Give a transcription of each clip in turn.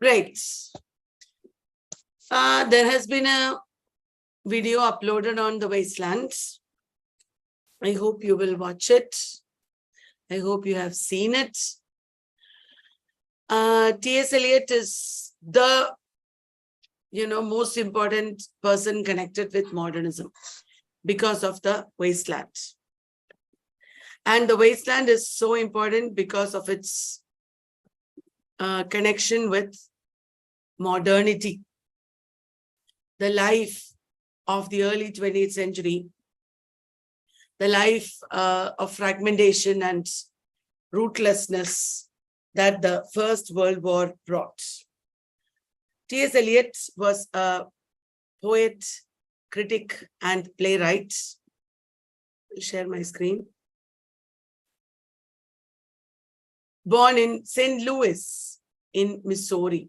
Right. There has been a video uploaded on the Wasteland. I hope you will watch it. I hope you have seen it. T.S. Eliot is the, most important person connected with modernism because of the Wasteland. And the Wasteland is so important because of its connection with modernity. The life of the early 20th century, the life of fragmentation and rootlessness that the First World War brought. T.S. Eliot was a poet, critic, and playwright. I'll share my screen. Born in St. Louis in Missouri.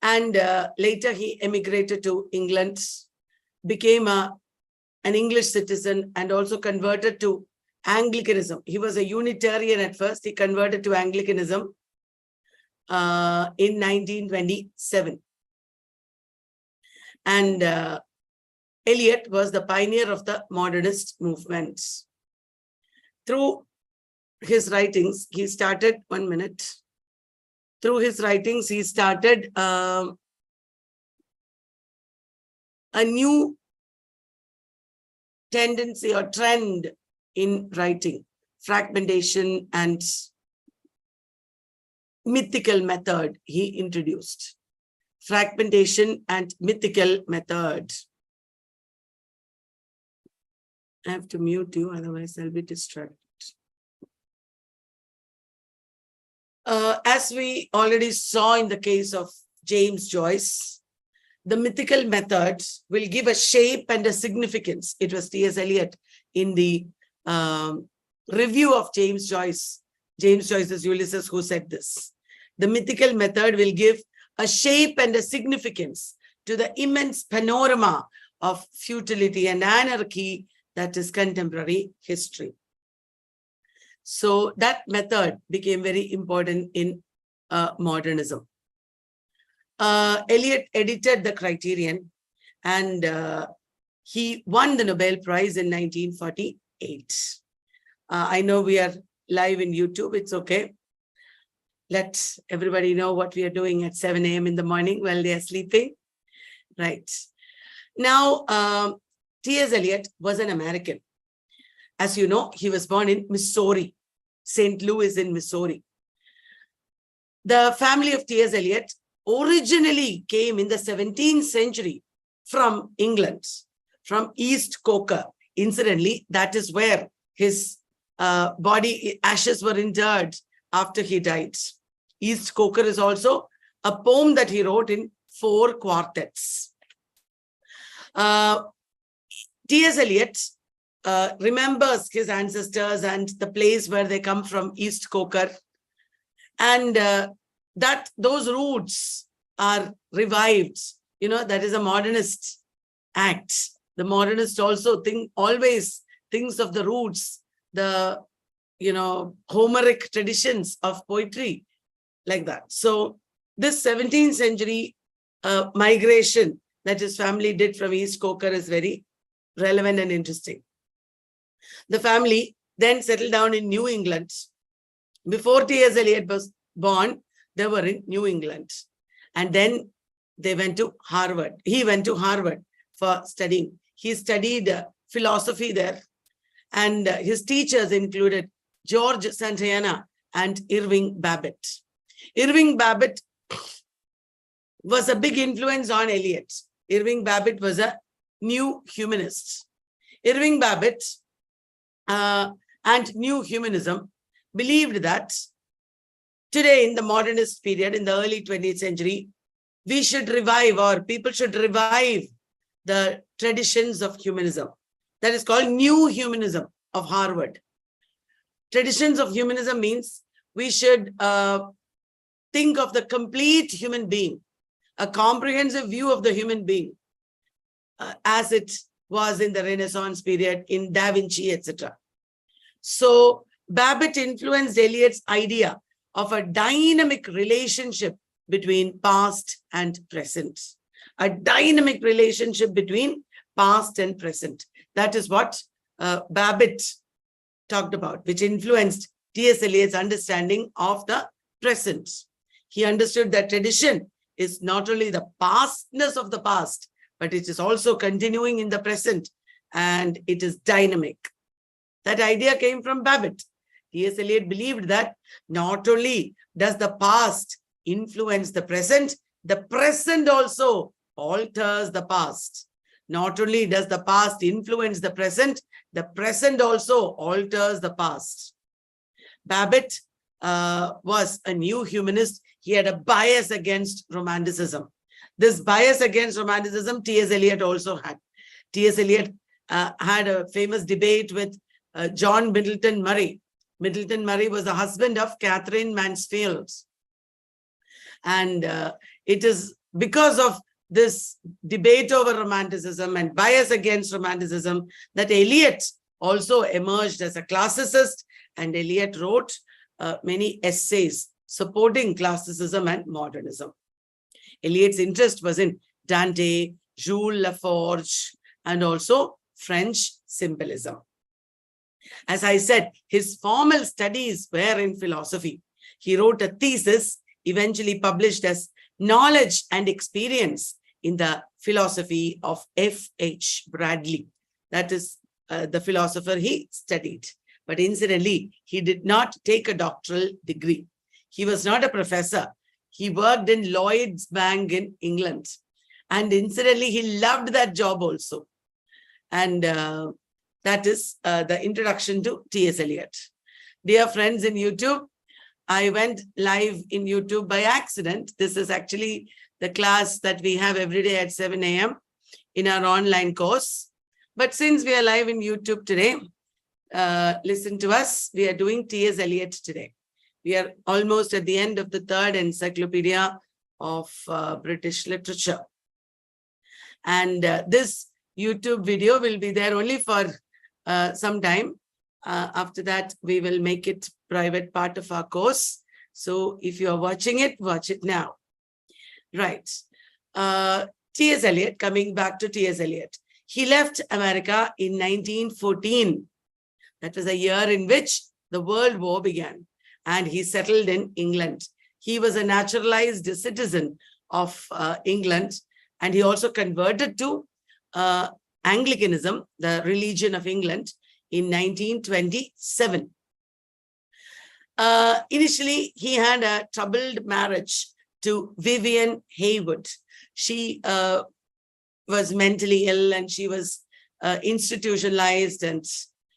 And later he emigrated to England, became an English citizen, and also converted to Anglicanism. He was a Unitarian at first. He converted to Anglicanism in 1927. And Eliot was the pioneer of the modernist movement. Through his writings, he started, Through his writings, he started a new tendency or trend in writing, fragmentation and mythical method he introduced. Fragmentation and mythical method. I have to mute you, otherwise I'll be distracted. As we already saw in the case of James Joyce, the mythical method will give a shape and a significance. It was T.S. Eliot in the review of James Joyce's Ulysses, who said this. The mythical method will give a shape and a significance to the immense panorama of futility and anarchy that is contemporary history. So that method became very important in modernism. Eliot edited the Criterion, and he won the Nobel Prize in 1948. I know we are live in YouTube. It's okay. Let everybody know what we are doing at 7 a.m. in the morning while they are sleeping. Right. Now, T.S. Eliot was an American. As you know, he was born in Missouri, St. Louis in Missouri. The family of T.S. Eliot originally came in the 17th century from England, from East Coker. Incidentally, that is where his body ashes were interred after he died. East Coker is also a poem that he wrote in 4 quartets. T.S. Eliot remembers his ancestors and the place where they come from, East Coker, and that those roots are revived. That is a modernist act. The modernist also always thinks of the roots, the Homeric traditions of poetry, like that. So this 17th century migration that his family did from East Coker is very relevant and interesting. The family then settled down in New England. Before T.S. Eliot was born, they were in New England. And then they went to Harvard. He went to Harvard for studying. He studied philosophy there. And his teachers included George Santayana and Irving Babbitt. Irving Babbitt was a big influence on Eliot. Irving Babbitt was a new humanist. Irving Babbitt and New Humanism believed that today in the modernist period, in the early 20th century, we should revive, or people should revive, the traditions of humanism. That is called New Humanism of Harvard. Traditions of humanism means we should think of the complete human being, a comprehensive view of the human being, as it was in the Renaissance period, in Da Vinci, etc. So Babbitt influenced Eliot's idea of a dynamic relationship between past and present. A dynamic relationship between past and present. That is what Babbitt talked about, which influenced T.S. Eliot's understanding of the present. He understood that tradition is not only the pastness of the past, but it is also continuing in the present, and it is dynamic. That idea came from Babbitt. T.S. Eliot believed that not only does the past influence the present also alters the past. Not only does the past influence the present also alters the past. Babbitt was a new humanist. He had a bias against Romanticism. This bias against Romanticism, T.S. Eliot also had. T.S. Eliot had a famous debate with John Middleton Murray. Middleton Murray was the husband of Catherine Mansfield. And it is because of this debate over Romanticism and bias against Romanticism that Eliot also emerged as a classicist, and Eliot wrote many essays supporting classicism and modernism. Eliot's interest was in Dante, Jules Laforge, and also French symbolism. As I said, his formal studies were in philosophy. He wrote a thesis, eventually published as Knowledge and Experience in the Philosophy of F.H. Bradley. That is the philosopher he studied. But incidentally, he did not take a doctoral degree. He was not a professor. He worked in Lloyd's Bank in England. And incidentally, he loved that job also. And that is the introduction to T.S. Eliot. Dear friends in YouTube, I went live in YouTube by accident. This is actually the class that we have every day at 7 a.m. in our online course. But since we are live in YouTube today, listen to us. We are doing T.S. Eliot today. We are almost at the end of the third encyclopedia of British literature. And this YouTube video will be there only for some time. After that, we will make it private part of our course. So if you are watching it, watch it now. Right. T.S. Eliot, coming back to T.S. Eliot. He left America in 1914. That was a year in which the World War began. And he settled in England. He was a naturalized citizen of England. And he also converted to Anglicanism, the religion of England, in 1927. Initially, he had a troubled marriage to Vivian Haywood. She was mentally ill and she was institutionalized, and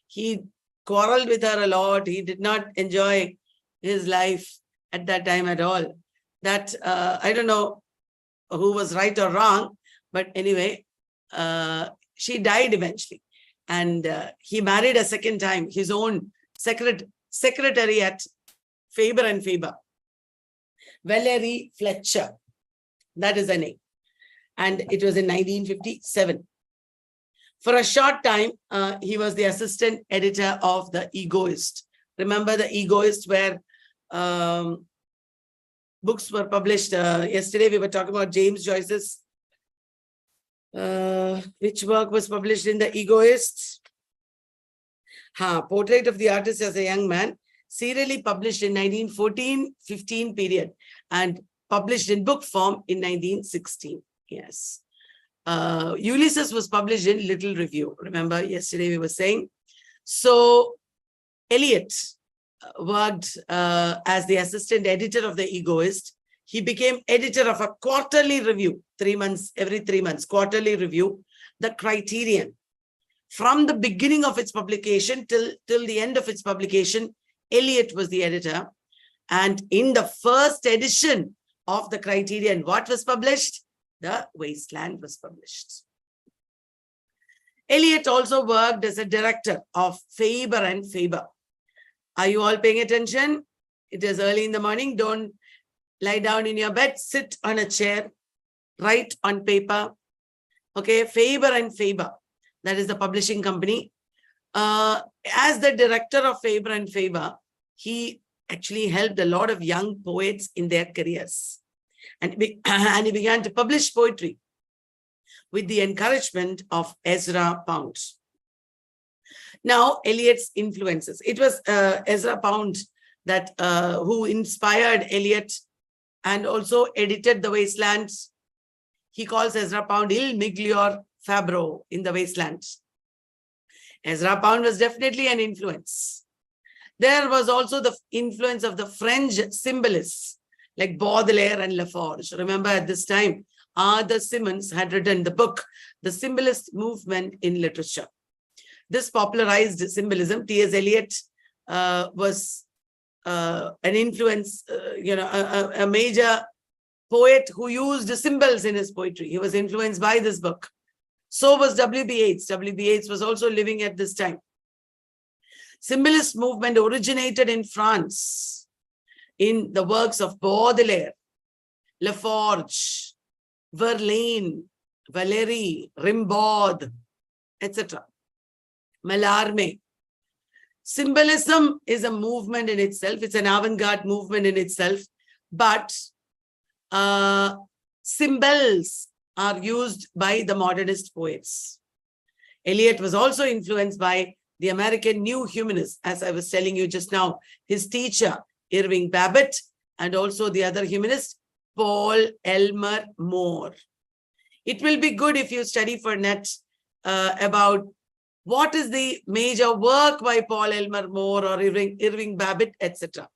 he quarreled with her a lot. He did not enjoy his life at that time at all. That, I don't know who was right or wrong, but anyway, she died eventually. And he married a second time, his own secretary at Faber and Faber, Valerie Fletcher. That is her name. And it was in 1957. For a short time, he was the assistant editor of The Egoist. Remember The Egoist, where books were published. Yesterday, we were talking about James Joyce's which work was published in The Egoist? Portrait of the Artist as a Young Man, serially published in 1914-15 period and published in book form in 1916. Yes. Ulysses was published in Little Review. Remember, yesterday we were saying. So Eliot worked as the assistant editor of The Egoist. He became editor of a quarterly review, every 3 months, quarterly review, The Criterion. From the beginning of its publication till the end of its publication, Eliot was the editor. And in the first edition of The Criterion, what was published? The Wasteland was published. Eliot also worked as a director of Faber and Faber. Are you all paying attention? It is early in the morning. Don't lie down in your bed, sit on a chair, write on paper. Okay, Faber and Faber, that is the publishing company. As the director of Faber and Faber, he actually helped a lot of young poets in their careers. And and he began to publish poetry with the encouragement of Ezra Pound. Now, Eliot's influences. It was Ezra Pound that who inspired Eliot and also edited the Wasteland. He calls Ezra Pound Il Miglior Fabbro in the Wasteland. Ezra Pound was definitely an influence. There was also the influence of the French symbolists like Baudelaire and Laforge. Remember, at this time, Arthur Symonds had written the book, The Symbolist Movement in Literature. This popularized symbolism. T.S. Eliot was an influence, a major poet who used symbols in his poetry. He was influenced by this book. So was W.B. Yeats. W.B. Yeats was also living at this time. Symbolist movement originated in France in the works of Baudelaire, Laforge, Verlaine, Valéry, Rimbaud, etc. Mallarmé. Symbolism is a movement in itself. It's an avant-garde movement in itself. But symbols are used by the modernist poets. Eliot was also influenced by the American New Humanists, as I was telling you just now. His teacher, Irving Babbitt, and also the other humanist, Paul Elmer More. It will be good if you study for NET about what is the major work by Paul Elmer More or Irving Babbitt, etc.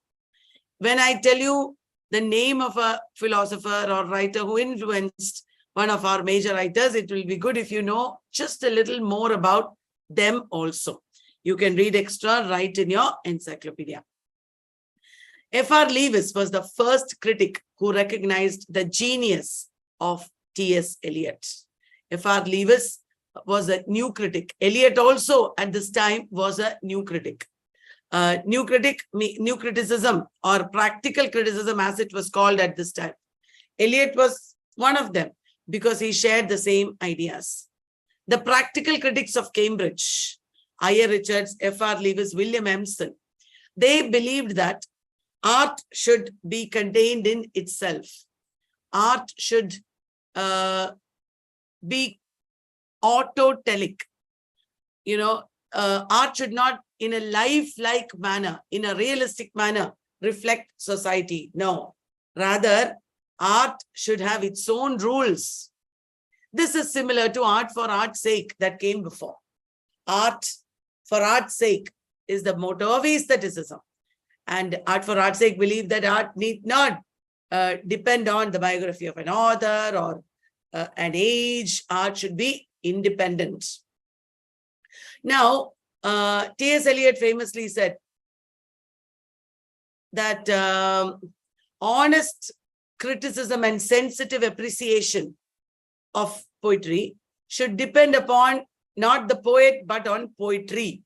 When I tell you the name of a philosopher or writer who influenced one of our major writers, it will be good if you know just a little more about them also. You can read extra right in your encyclopedia. F.R. Lewis was the first critic who recognized the genius of T.S. Eliot. F.R. Lewis was a new critic. Eliot also at this time was a new critic. New criticism or practical criticism as it was called at this time. Eliot was one of them because he shared the same ideas. The practical critics of Cambridge, I.A. Richards, F.R. Lewis, William Emerson, they believed that art should be contained in itself. Art should be autotelic. Art should not, in a lifelike manner, in a realistic manner, reflect society. No, rather, art should have its own rules. This is similar to art for art's sake that came before. Art for art's sake is the motto of aestheticism. And art for art's sake believe that art need not depend on the biography of an author or an age. Art should be independent. Now, T.S. Eliot famously said that honest criticism and sensitive appreciation of poetry should depend upon not the poet, but on poetry.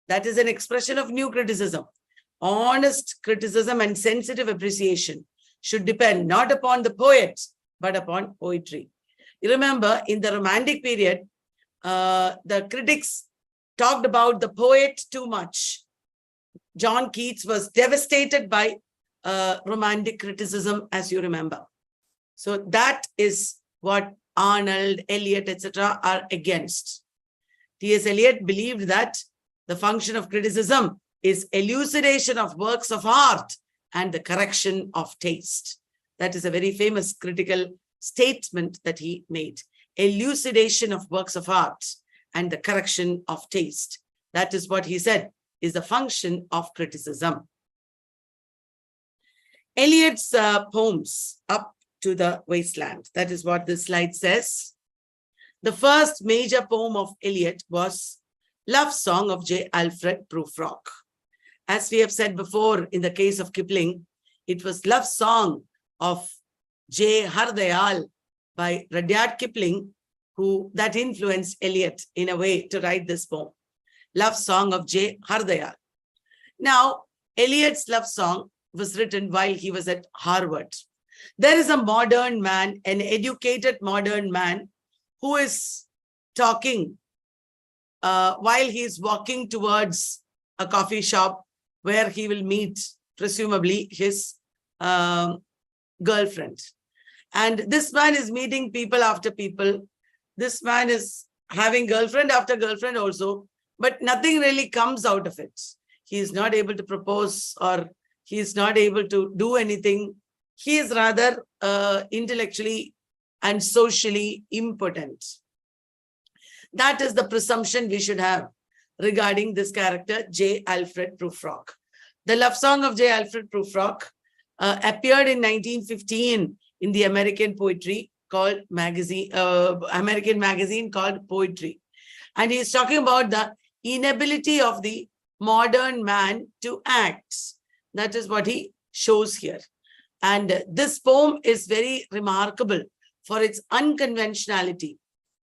That is an expression of new criticism. Honest criticism and sensitive appreciation should depend not upon the poet, but upon poetry. You remember, in the Romantic period, the critics talked about the poet too much. John Keats was devastated by Romantic criticism, as you remember. So that is what Arnold, Eliot, etc. are against. T.S. Eliot believed that the function of criticism is elucidation of works of art and the correction of taste. That is a very famous critical statement that he made. Elucidation of works of art and the correction of taste. That is what he said is the function of criticism. Eliot's poems, Up to the Wasteland. That is what this slide says. The first major poem of Eliot was Love Song of J. Alfred Prufrock. As we have said before, in the case of Kipling, it was Love Song of J. Hardayal by Rudyard Kipling, that influenced Eliot in a way to write this poem. Love Song of J. Hardayal. Now, Eliot's love song was written while he was at Harvard. There is a modern man, an educated modern man, who is talking while he is walking towards a coffee shop where he will meet, presumably, his girlfriend. And this man is meeting people after people. This man is having girlfriend after girlfriend also, but nothing really comes out of it. He is not able to propose, or he is not able to do anything. He is rather intellectually and socially impotent. That is the presumption we should have regarding this character, J. Alfred Prufrock. The love song of J. Alfred Prufrock appeared in 1915 in the American magazine called Poetry. And he is talking about the inability of the modern man to act. That is what he shows here. And this poem is very remarkable for its unconventionality.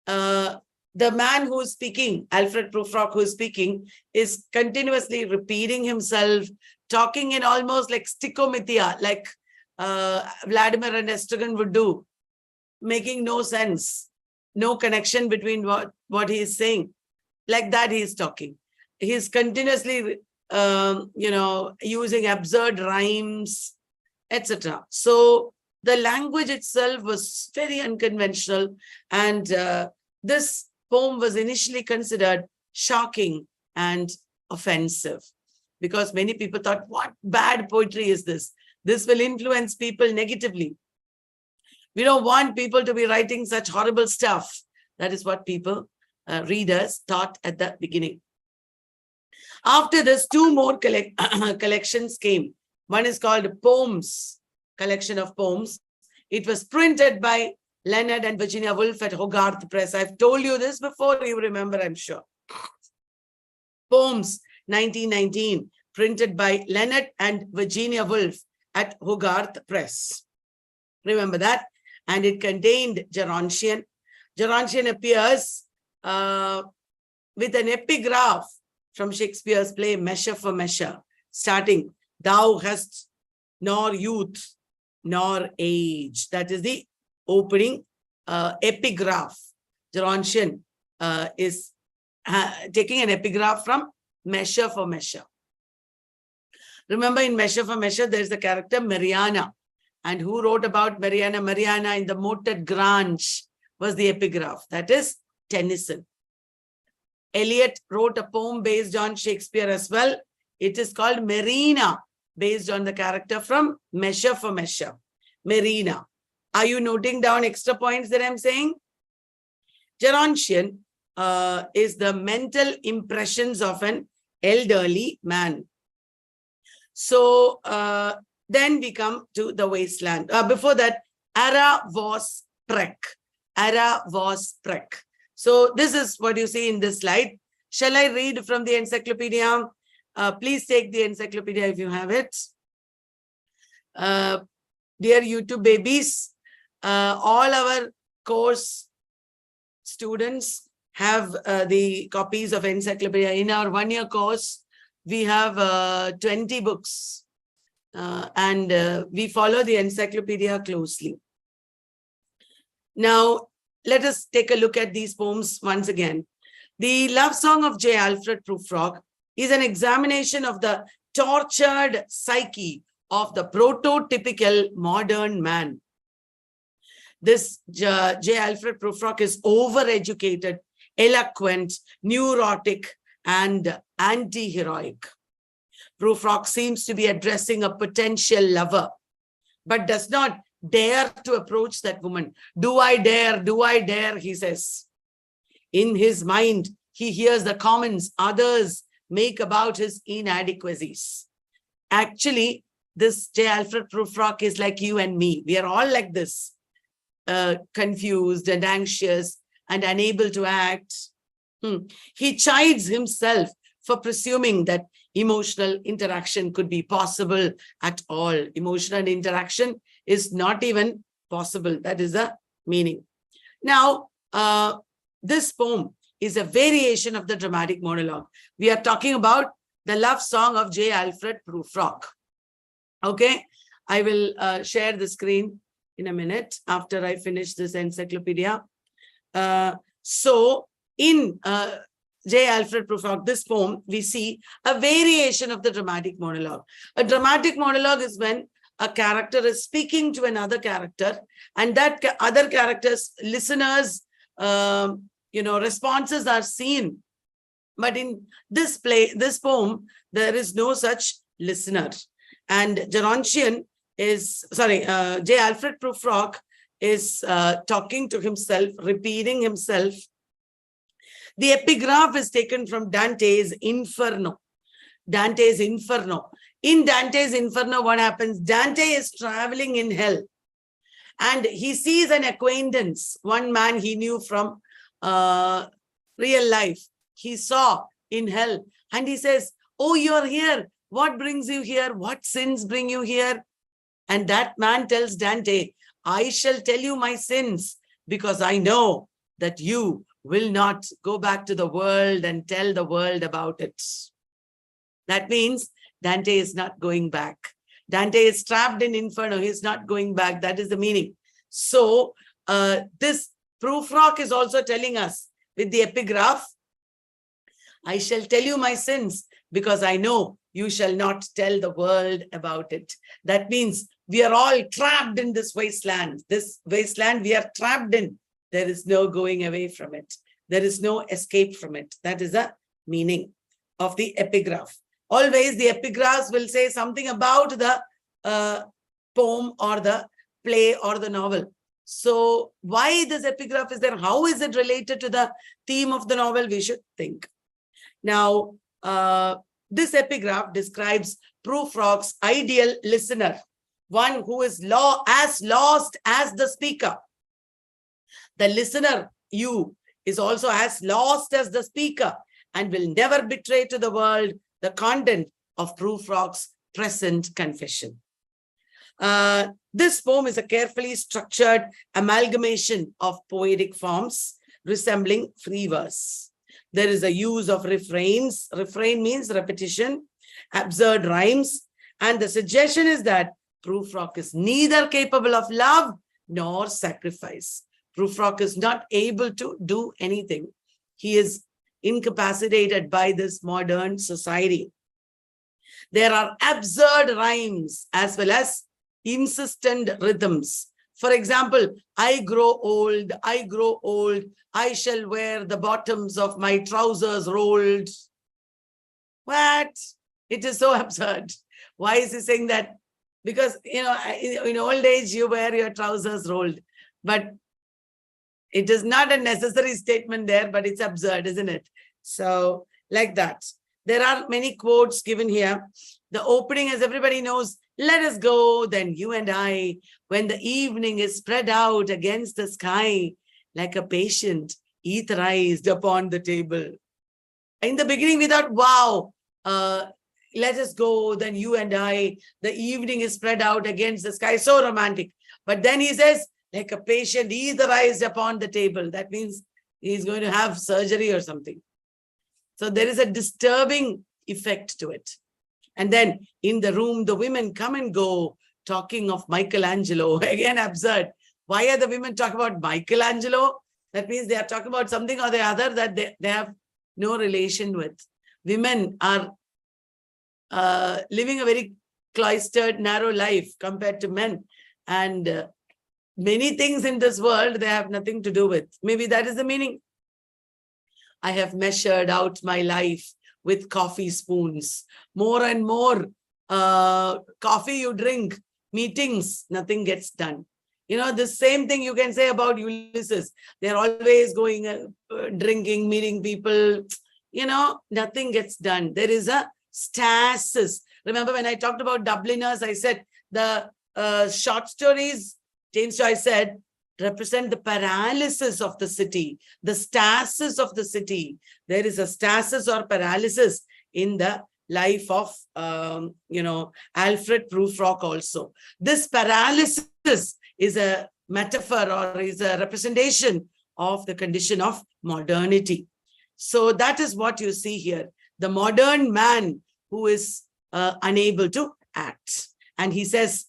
The man who is speaking, Alfred Prufrock, who is speaking, is continuously repeating himself, talking in almost like stickomithia, like Vladimir and Estragon would do, making no sense, no connection between what he is saying. Like that he is talking. He is continuously, using absurd rhymes, etc. So the language itself was very unconventional, and this poem was initially considered shocking and offensive, because many people thought, what bad poetry is this? This will influence people negatively. We don't want people to be writing such horrible stuff. That is what people, readers, thought at the beginning. After this, two more collections came. One is called Poems, collection of poems. It was printed by Leonard and Virginia Woolf at Hogarth Press. I've told you this before, you remember, I'm sure. Poems, 1919, printed by Leonard and Virginia Woolf at Hogarth Press. Remember that? And it contained Gerontion. Gerontion appears with an epigraph from Shakespeare's play Measure for Measure, starting, "Thou hast nor youth nor age." That is the opening epigraph. Gerontion is taking an epigraph from Measure for Measure. Remember, in Measure for Measure, there is the character Mariana. And who wrote about Mariana? Mariana in the moated grange was the epigraph. That is Tennyson. Eliot wrote a poem based on Shakespeare as well. It is called Marina, based on the character from Measure for Measure. Marina. Are you noting down extra points that I'm saying? Gerontion is the mental impressions of an elderly man. So then we come to the Wasteland. Before that, Ara was Prek. Ara was Prek. So this is what you see in this slide. Shall I read from the encyclopedia? Please take the encyclopedia if you have it. Dear YouTube babies, all our course students have the copies of encyclopedia. In our one-year course, we have 20 books and we follow the encyclopedia closely. Now, let us take a look at these poems once again. The love song of J. Alfred Prufrock is an examination of the tortured psyche of the prototypical modern man. This J. Alfred Prufrock is overeducated, eloquent, neurotic, and anti-heroic. Prufrock seems to be addressing a potential lover, but does not dare to approach that woman. Do I dare? Do I dare? He says. In his mind, he hears the comments others make about his inadequacies. Actually, this J. Alfred Prufrock is like you and me. We are all like this, confused and anxious and unable to act. He chides himself for presuming that emotional interaction could be possible at all. Emotional interaction is not even possible. That is the meaning. Now, this poem is a variation of the dramatic monologue. We are talking about the love song of J. Alfred Prufrock. Okay, I will share the screen in a minute after I finish this encyclopedia. So in J. Alfred Prufrock, this poem, we see a variation of the dramatic monologue. A dramatic monologue is when a character is speaking to another character, and that other character's listeners, responses are seen. But in this poem, there is no such listener. And Gerontion J. Alfred Prufrock is talking to himself, repeating himself. The epigraph is taken from Dante's Inferno. Dante's Inferno. In Dante's Inferno, what happens? Dante is traveling in hell, and he sees an acquaintance, one man he knew from real life. He saw in hell, and he says, "Oh, you're here. What brings you here? What sins bring you here?" And that man tells Dante, "I shall tell you my sins, because I know that you will not go back to the world and tell the world about it." That means Dante is not going back. Dante is trapped in Inferno. He's not going back. That is the meaning. So this Prufrock is also telling us with the epigraph, "I shall tell you my sins, because I know you shall not tell the world about it." That means we are all trapped in this wasteland. This wasteland we are trapped in. There is no going away from it. There is no escape from it. That is the meaning of the epigraph. Always the epigraphs will say something about the poem or the play or the novel. So why this epigraph is there? How is it related to the theme of the novel? We should think. Now, this epigraph describes Prufrock's ideal listener, one who is as lost as the speaker. The listener, you, is also as lost as the speaker and will never betray to the world the content of Prufrock's present confession. This poem is a carefully structured amalgamation of poetic forms resembling free verse. There is a use of refrains. Refrain means repetition, absurd rhymes, and the suggestion is that Prufrock is neither capable of love nor sacrifice. Prufrock is not able to do anything. He is incapacitated by this modern society. There are absurd rhymes as well as insistent rhythms. For example, I grow old, I shall wear the bottoms of my trousers rolled. What? It is so absurd. Why is he saying that? Because, in old age, you wear your trousers rolled. But it is not a necessary statement there, but it's absurd, isn't it? So, like that. There are many quotes given here. The opening, as everybody knows, "Let us go, then you and I, when the evening is spread out against the sky, like a patient etherized upon the table." In the beginning, we thought, wow, let us go, then you and I, the evening is spread out against the sky. So romantic. But then he says, like a patient etherized upon the table. That means he's going to have surgery or something. So there is a disturbing effect to it. And then in the room, the women come and go, talking of Michelangelo. Again, absurd. Why are the women talking about Michelangelo? That means they are talking about something or the other that they have no relation with. Women are living a very cloistered, narrow life compared to men. And many things in this world they have nothing to do with. Maybe that is the meaning. I have measured out my life with coffee spoons. More and more coffee you drink, meetings, nothing gets done. The same thing you can say about Ulysses. They're always going, drinking, meeting people. Nothing gets done. There is a stasis. Remember when I talked about Dubliners, I said the short stories, James Joyce said, represent the paralysis of the city, the stasis of the city. There is a stasis or paralysis in the life of, Alfred Prufrock also. This paralysis is a metaphor or is a representation of the condition of modernity. So that is what you see here. The modern man who is unable to act. And he says,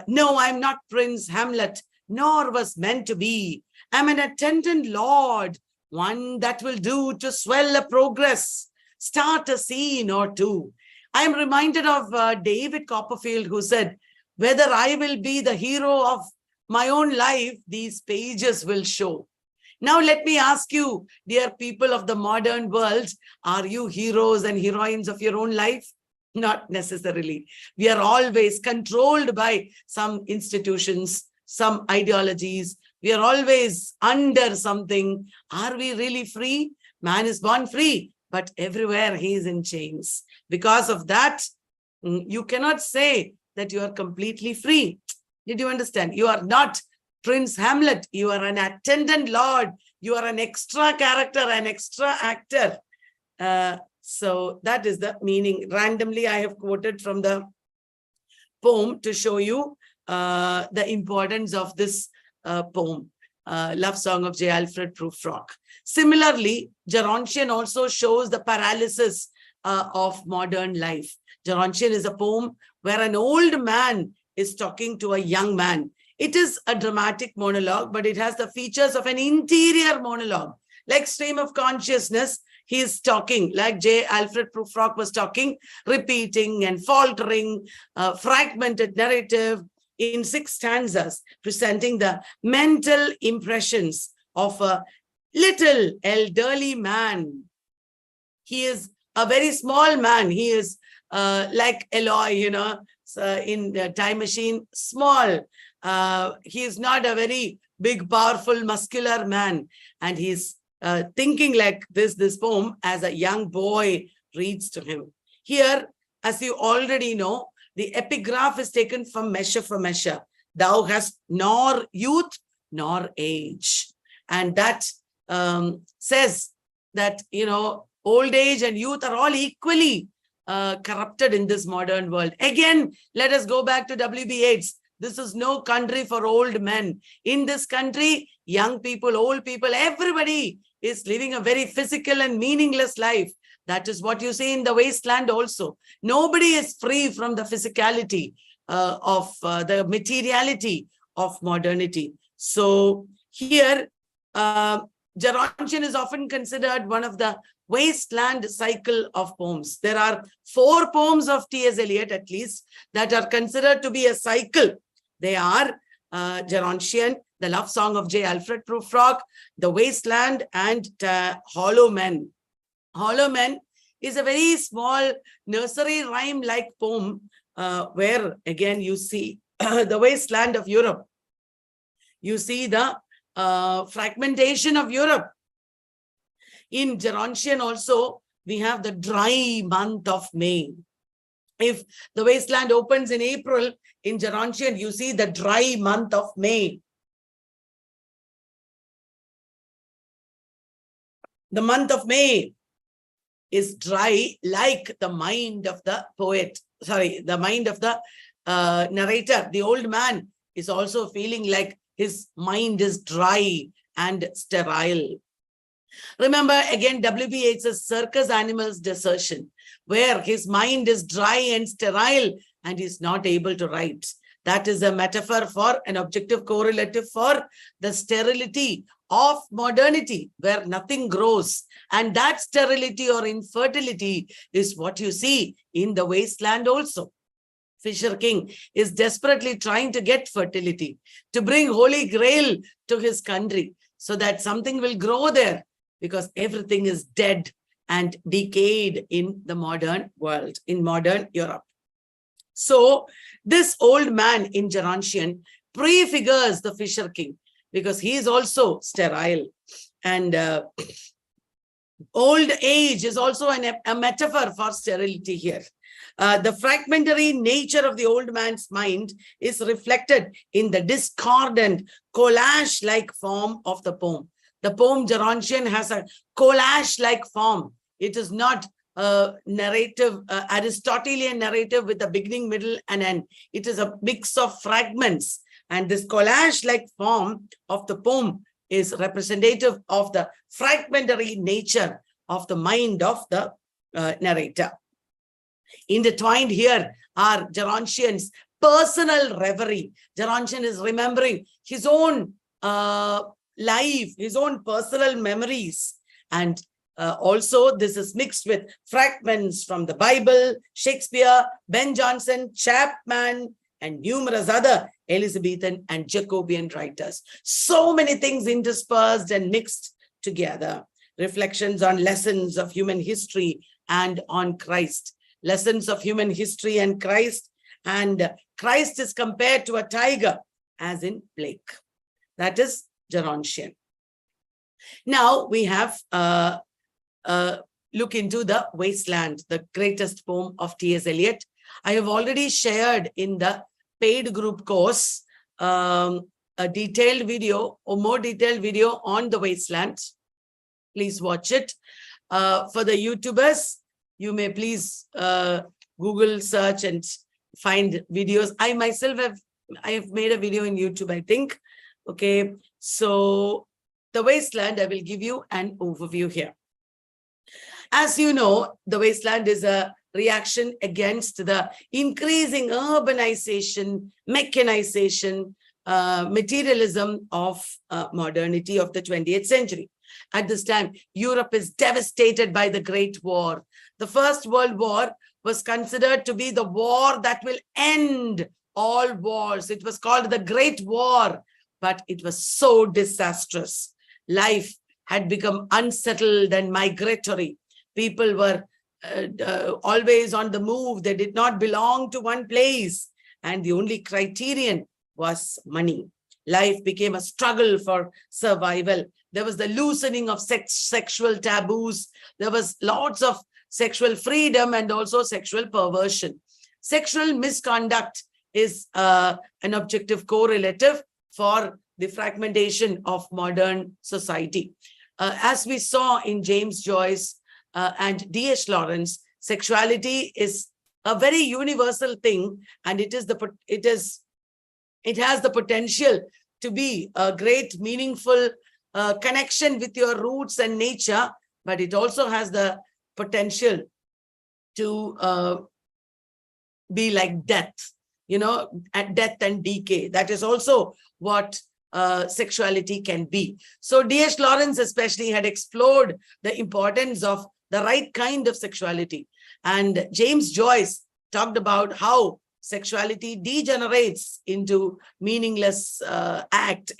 no, I'm not Prince Hamlet, nor was meant to be. I'm an attendant lord, one that will do to swell a progress, start a scene or two. I'm reminded of David Copperfield, who said, Whether I will be the hero of my own life, these pages will show. Now let me ask you, dear people of the modern world, are you heroes and heroines of your own life? Not necessarily. We are always controlled by some institutions, some ideologies. We are always under something. Are we really free? Man is born free, but everywhere he is in chains. Because of that, you cannot say that you are completely free. Did you understand? You are not Prince Hamlet. You are an attendant lord. You are an extra character, an extra actor. So that is the meaning. Randomly, I have quoted from the poem to show you the importance of this poem, Love Song of J. Alfred Prufrock. Similarly, Gerontion also shows the paralysis of modern life. Gerontion is a poem where an old man is talking to a young man. It is a dramatic monologue, but it has the features of an interior monologue. Like stream of consciousness, he is talking, like J. Alfred Prufrock was talking, repeating and faltering, fragmented narrative in 6 stanzas, presenting the mental impressions of a little elderly man. He is a very small man. He is like Eliot, in the Time Machine, small. He is not a very big, powerful, muscular man. And he's thinking like this poem as a young boy reads to him. Here, as you already know, the epigraph is taken from Measure for Measure. Thou hast nor youth nor age. And that says that, old age and youth are all equally corrupted in this modern world. Again, let us go back to W.B. Yeats. This is no country for old men. In this country, young people, old people, everybody is living a very physical and meaningless life. That is what you see in the Wasteland also. Nobody is free from the physicality of the materiality of modernity. So here, Gerontion is often considered one of the Wasteland cycle of poems. There are 4 poems of T.S. Eliot, at least, that are considered to be a cycle. They are Gerontion, the Love Song of J. Alfred Prufrock, The Wasteland, and Hollow Men. Hollow Men is a very small nursery rhyme-like poem where, again, you see the wasteland of Europe. You see the fragmentation of Europe. In Gerontion also, we have the dry month of May. If the wasteland opens in April, in Gerontion, you see the dry month of May. The month of May is dry like the mind of the poet. Sorry, the mind of the narrator. The old man is also feeling like his mind is dry and sterile. Remember again W.B. Yeats' circus animals desertion, where his mind is dry and sterile and he's not able to write. That is a metaphor for an objective correlative for the sterility of modernity, where nothing grows. And that sterility or infertility is what you see in the wasteland also. Fisher King is desperately trying to get fertility, to bring Holy Grail to his country so that something will grow there, because everything is dead and decayed in the modern world, in modern Europe. So this old man in Gerontion prefigures the Fisher King, because he is also sterile. And old age is also a metaphor for sterility here. The fragmentary nature of the old man's mind is reflected in the discordant, collage-like form of the poem. The poem Gerontion has a collage-like form. It is not a narrative, Aristotelian narrative with a beginning, middle, and end. It is a mix of fragments. And this collage-like form of the poem is representative of the fragmentary nature of the mind of the narrator. Intertwined here are Gerontion's personal reverie. Gerontion is remembering his own life, his own personal memories. And also this is mixed with fragments from the Bible, Shakespeare, Ben Jonson, Chapman, and numerous other Elizabethan and Jacobean writers. So many things interspersed and mixed together. Reflections on lessons of human history and on Christ. Lessons of human history and Christ. And Christ is compared to a tiger, as in Blake. That is Gerontion. Now we have look into the Wasteland, the greatest poem of T.S. Eliot. I have already shared in the paid group course a detailed video or more detailed video on the Wasteland. Please watch it. For the YouTubers, you may please Google search and find videos. I myself have made a video in YouTube, I think. Okay, so the Wasteland, I will give you an overview here. As you know, the Wasteland is a reaction against the increasing urbanization, mechanization, materialism of modernity of the 20th century. At this time, Europe is devastated by the Great War. The First World War was considered to be the war that will end all wars. It was called the Great War, but it was so disastrous. Life had become unsettled and migratory. People were always on the move. They did not belong to one place. And the only criterion was money. Life became a struggle for survival. There was the loosening of sexual taboos. There was lots of sexual freedom and also sexual perversion. Sexual misconduct is an objective correlative for the fragmentation of modern society. As we saw in James Joyce and D.H. Lawrence, sexuality is a very universal thing, and it has the potential to be a great, meaningful connection with your roots and nature, but it also has the potential to be like death, and death and decay. That is also what sexuality can be. So D.H. Lawrence especially had explored the importance of the right kind of sexuality. And James Joyce talked about how sexuality degenerates into a meaningless act,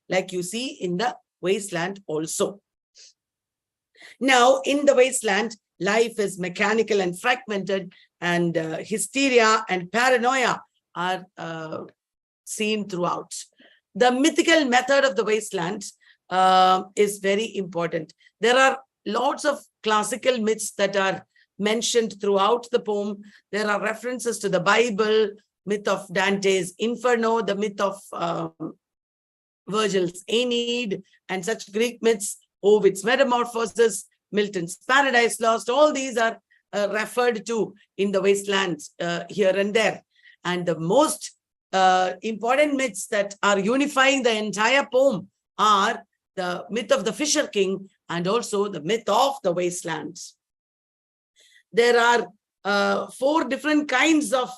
like you see in the Wasteland also. Now, in the Wasteland, life is mechanical and fragmented, and hysteria and paranoia are seen throughout. The mythical method of the Wasteland is very important. There are lots of classical myths that are mentioned throughout the poem. There are references to the Bible, myth of Dante's Inferno, the myth of Virgil's Aeneid, and such Greek myths, Ovid's Metamorphosis, Milton's Paradise Lost. All these are referred to in the Wasteland here and there. And the most important myths that are unifying the entire poem are the myth of the Fisher King and also the myth of the Wastelands. There are 4 different kinds of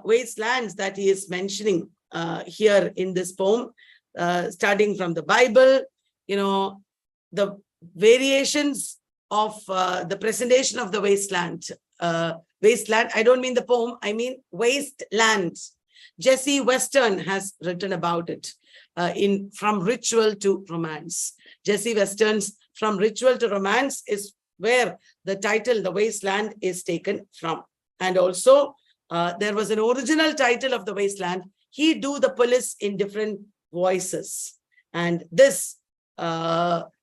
wastelands that he is mentioning here in this poem, starting from the Bible, the variations of the presentation of the wasteland. Wasteland, I don't mean the poem, I mean Wasteland. Jesse Western has written about it in From Ritual to Romance. Jesse Western's From Ritual to Romance is where the title, The Wasteland, is taken from. And also, there was an original title of The Wasteland, He Do the Police in Different Voices. And this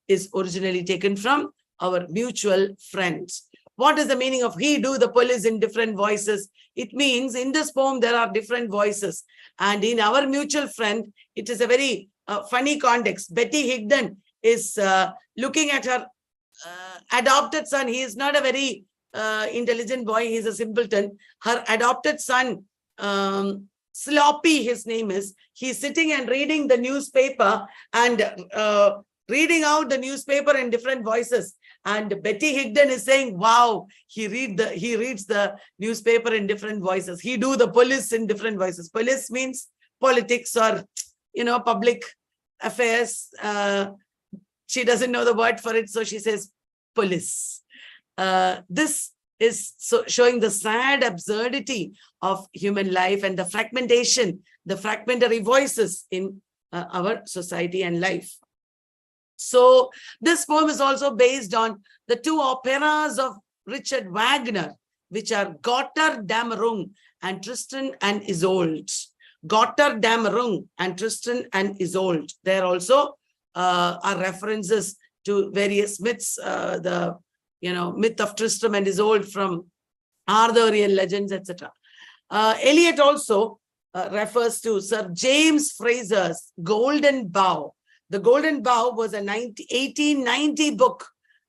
is originally taken from our mutual friends. What is the meaning of He Do the Police in Different Voices? It means in this poem, there are different voices. And in our mutual friend, it is a very funny context. Betty Higdon is looking at her adopted son. He is not a very intelligent boy. He is a simpleton. Her adopted son, Sloppy, his name is. He's sitting and reading the newspaper and reading out the newspaper in different voices. And Betty Higdon is saying, wow, he reads the newspaper in different voices. He do the police in different voices. Police means politics or, public affairs. She doesn't know the word for it, so she says police. This is showing the sad absurdity of human life and the fragmentation, the fragmentary voices in our society and life. So this poem is also based on the two operas of Richard Wagner, which are Gotterdammerung and Tristan and Isolde. Gotterdammerung and Tristan and Isolde. There also are references to various myths, the myth of Tristram and Isolde from Arthurian legends, etc. Eliot also refers to Sir James Fraser's Golden Bough. The Golden Bough was a 1890 book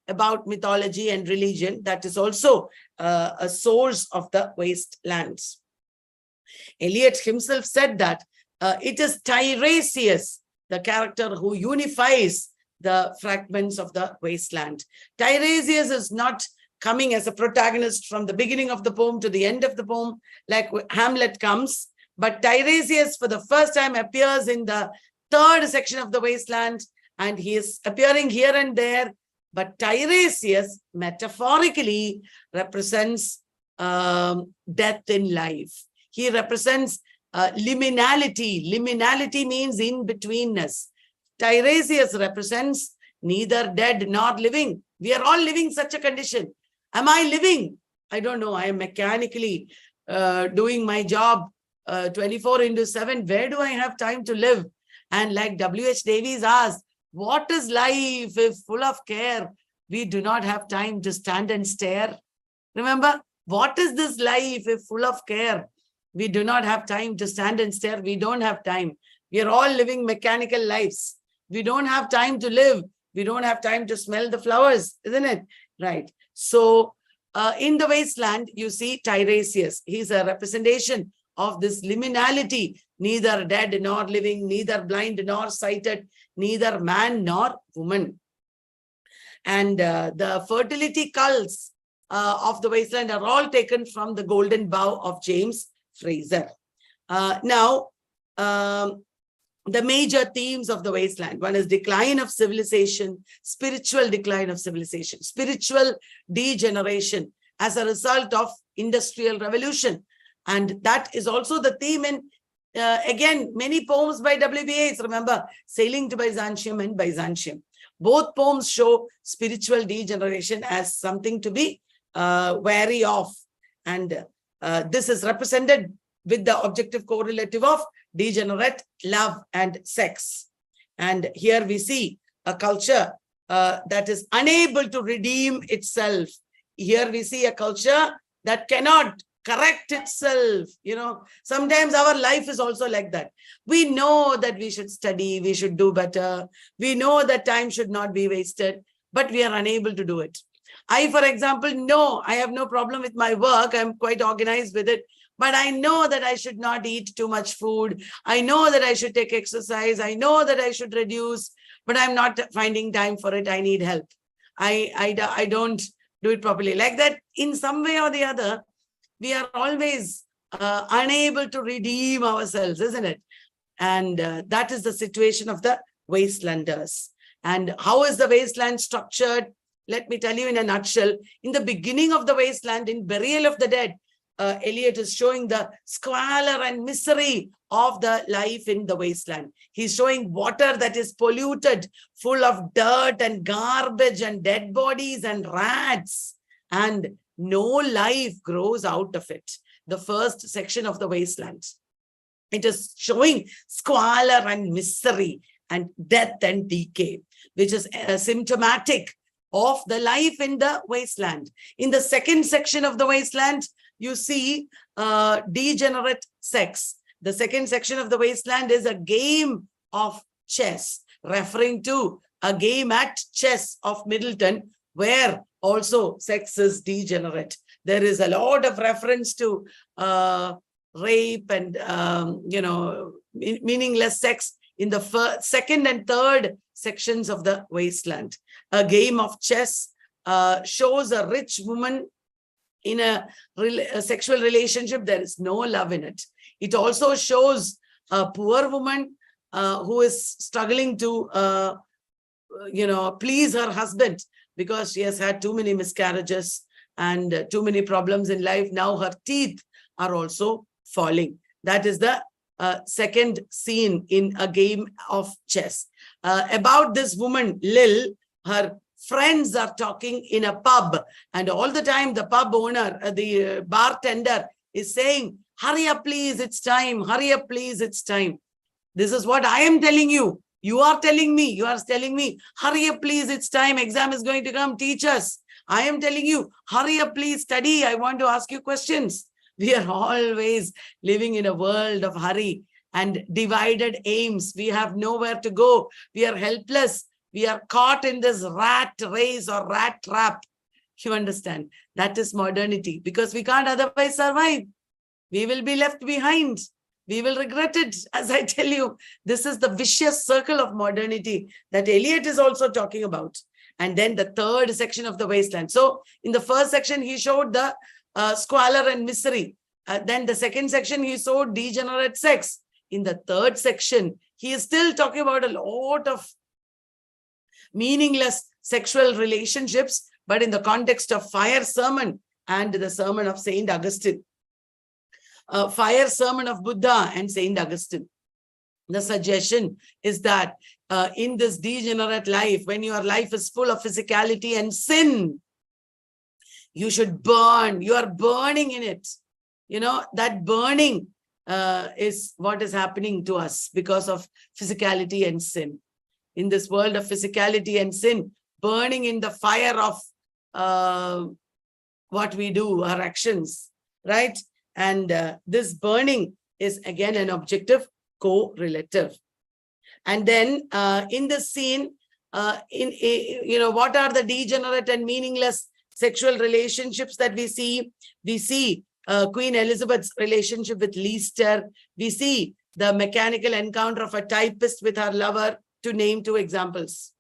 about mythology and religion that is also a source of the wastelands. Eliot himself said that it is Tiresias, the character who unifies the fragments of the wasteland. Tiresias is not coming as a protagonist from the beginning of the poem to the end of the poem, like Hamlet comes, but Tiresias for the first time appears in the third section of the wasteland, and he is appearing here and there. But Tiresias metaphorically represents death in life. He represents liminality. Liminality means in-betweenness. Tiresias represents neither dead nor living. We are all living such a condition. Am I living? I don't know. I am mechanically doing my job 24/7. Where do I have time to live? And like W.H. Davies asked, what is life if full of care? We do not have time to stand and stare. Remember, what is this life if full of care? We do not have time to stand and stare. We don't have time. We are all living mechanical lives. We don't have time to live. We don't have time to smell the flowers, isn't it? Right. So in the wasteland, you see Tiresias. He's a representation of this liminality, neither dead nor living, neither blind nor sighted, neither man nor woman. And the fertility cults of the wasteland are all taken from the Golden Bough of James Fraser. Now, the major themes of the wasteland. One is decline of civilization, spiritual decline of civilization, spiritual degeneration as a result of industrial revolution. And that is also the theme in, again, many poems by W.B. Yeats. Remember, Sailing to Byzantium and Byzantium. Both poems show spiritual degeneration as something to be wary of. And this is represented with the objective correlative of degenerate love and sex. And here we see a culture that is unable to redeem itself. Here we see a culture that cannot correct itself. Sometimes our life is also like that. We know that we should study, we should do better. We know that time should not be wasted, but we are unable to do it. I, for example, know I have no problem with my work. I'm quite organized with it. But I know that I should not eat too much food. I know that I should take exercise. I know that I should reduce, but I'm not finding time for it. I need help. I don't do it properly. Like that, in some way or the other, we are always unable to redeem ourselves, isn't it? And that is the situation of the wastelanders. And how is the wasteland structured? Let me tell you in a nutshell. In the beginning of the wasteland, in Burial of the Dead, Eliot is showing the squalor and misery of the life in the wasteland. He's showing water that is polluted, full of dirt and garbage and dead bodies and rats, and no life grows out of it. The first section of the wasteland. It is showing squalor and misery and death and decay, which is symptomatic of the life in the wasteland. In the second section of the wasteland, you see degenerate sex. The second section of the wasteland is a game of chess, referring to a game at chess of Middleton, where also sex is degenerate. There is a lot of reference to rape and, meaningless sex in the second and third sections of the wasteland. A game of chess shows a rich woman in a sexual relationship. There is no love in it. It also shows a poor woman who is struggling to, please her husband because she has had too many miscarriages. and too many problems in life. Now her teeth are also falling. That is the second scene in a game of chess. About this woman, Lil, her friends are talking in a pub, and all the time the pub owner, the bartender is saying, hurry up, please, it's time. Hurry up, please, it's time. This is what I am telling you. You are telling me, hurry up, please, it's time. Exam is going to come, teach us. I am telling you, hurry up, please, study. I want to ask you questions. We are always living in a world of hurry and divided aims. We have nowhere to go. We are helpless. We are caught in this rat race or rat trap. You understand? That is modernity, because we can't otherwise survive. We will be left behind. We will regret it. As I tell you, this is the vicious circle of modernity that Eliot is also talking about. And then the third section of the Wasteland. So in the first section, he showed the squalor and misery. Then the second section, he showed degenerate sex. In the third section, he is still talking about a lot of meaningless sexual relationships, but in the context of fire sermon and the sermon of Saint Augustine. Fire sermon of Buddha and Saint Augustine. The suggestion is that in this degenerate life, when your life is full of physicality and sin, you should burn. You are burning in it. You know, that burning is what is happening to us because of physicality and sin. In this world of physicality and sin, burning in the fire of what we do, our actions, right? And this burning is again an objective correlative. And then in this scene, what are the degenerate and meaningless sexual relationships that we see? We see Queen Elizabeth's relationship with Leicester. We see the mechanical encounter of a typist with her lover, to name two examples.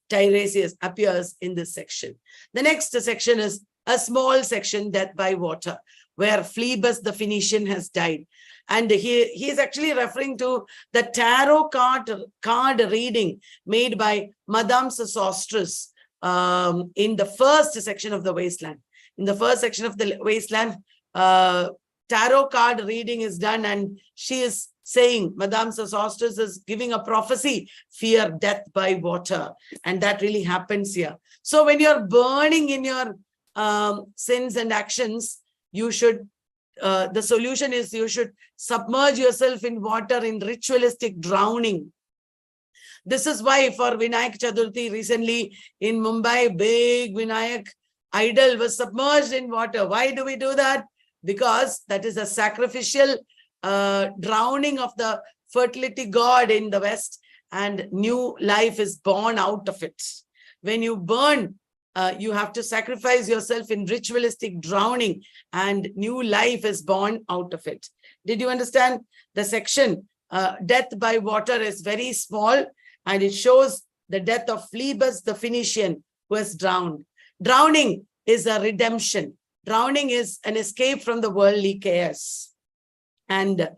Tiresias appears in this section. The next section is a small section, Death by Water, where Phoebus the Phoenician has died. And he is actually referring to the tarot card reading made by Madame Sosostris in the first section of the Wasteland. In the first section of the Wasteland, tarot card reading is done, and she is saying, Madame Sosostris is giving a prophecy, fear death by water. And that really happens here. So when you're burning in your sins and actions, you should, the solution is you should submerge yourself in water in ritualistic drowning. This is why for Vinayak Chaturthi recently in Mumbai, big Vinayak idol was submerged in water. Why do we do that? Because that is a sacrificial drowning of the fertility god in the West, and new life is born out of it. When you burn, you have to sacrifice yourself in ritualistic drowning, and new life is born out of it. Did you understand? The section, Death by Water, is very small, and it shows the death of Phoebus the Phoenician, who was drowned. Drowning is a redemption. Drowning is an escape from the worldly cares. And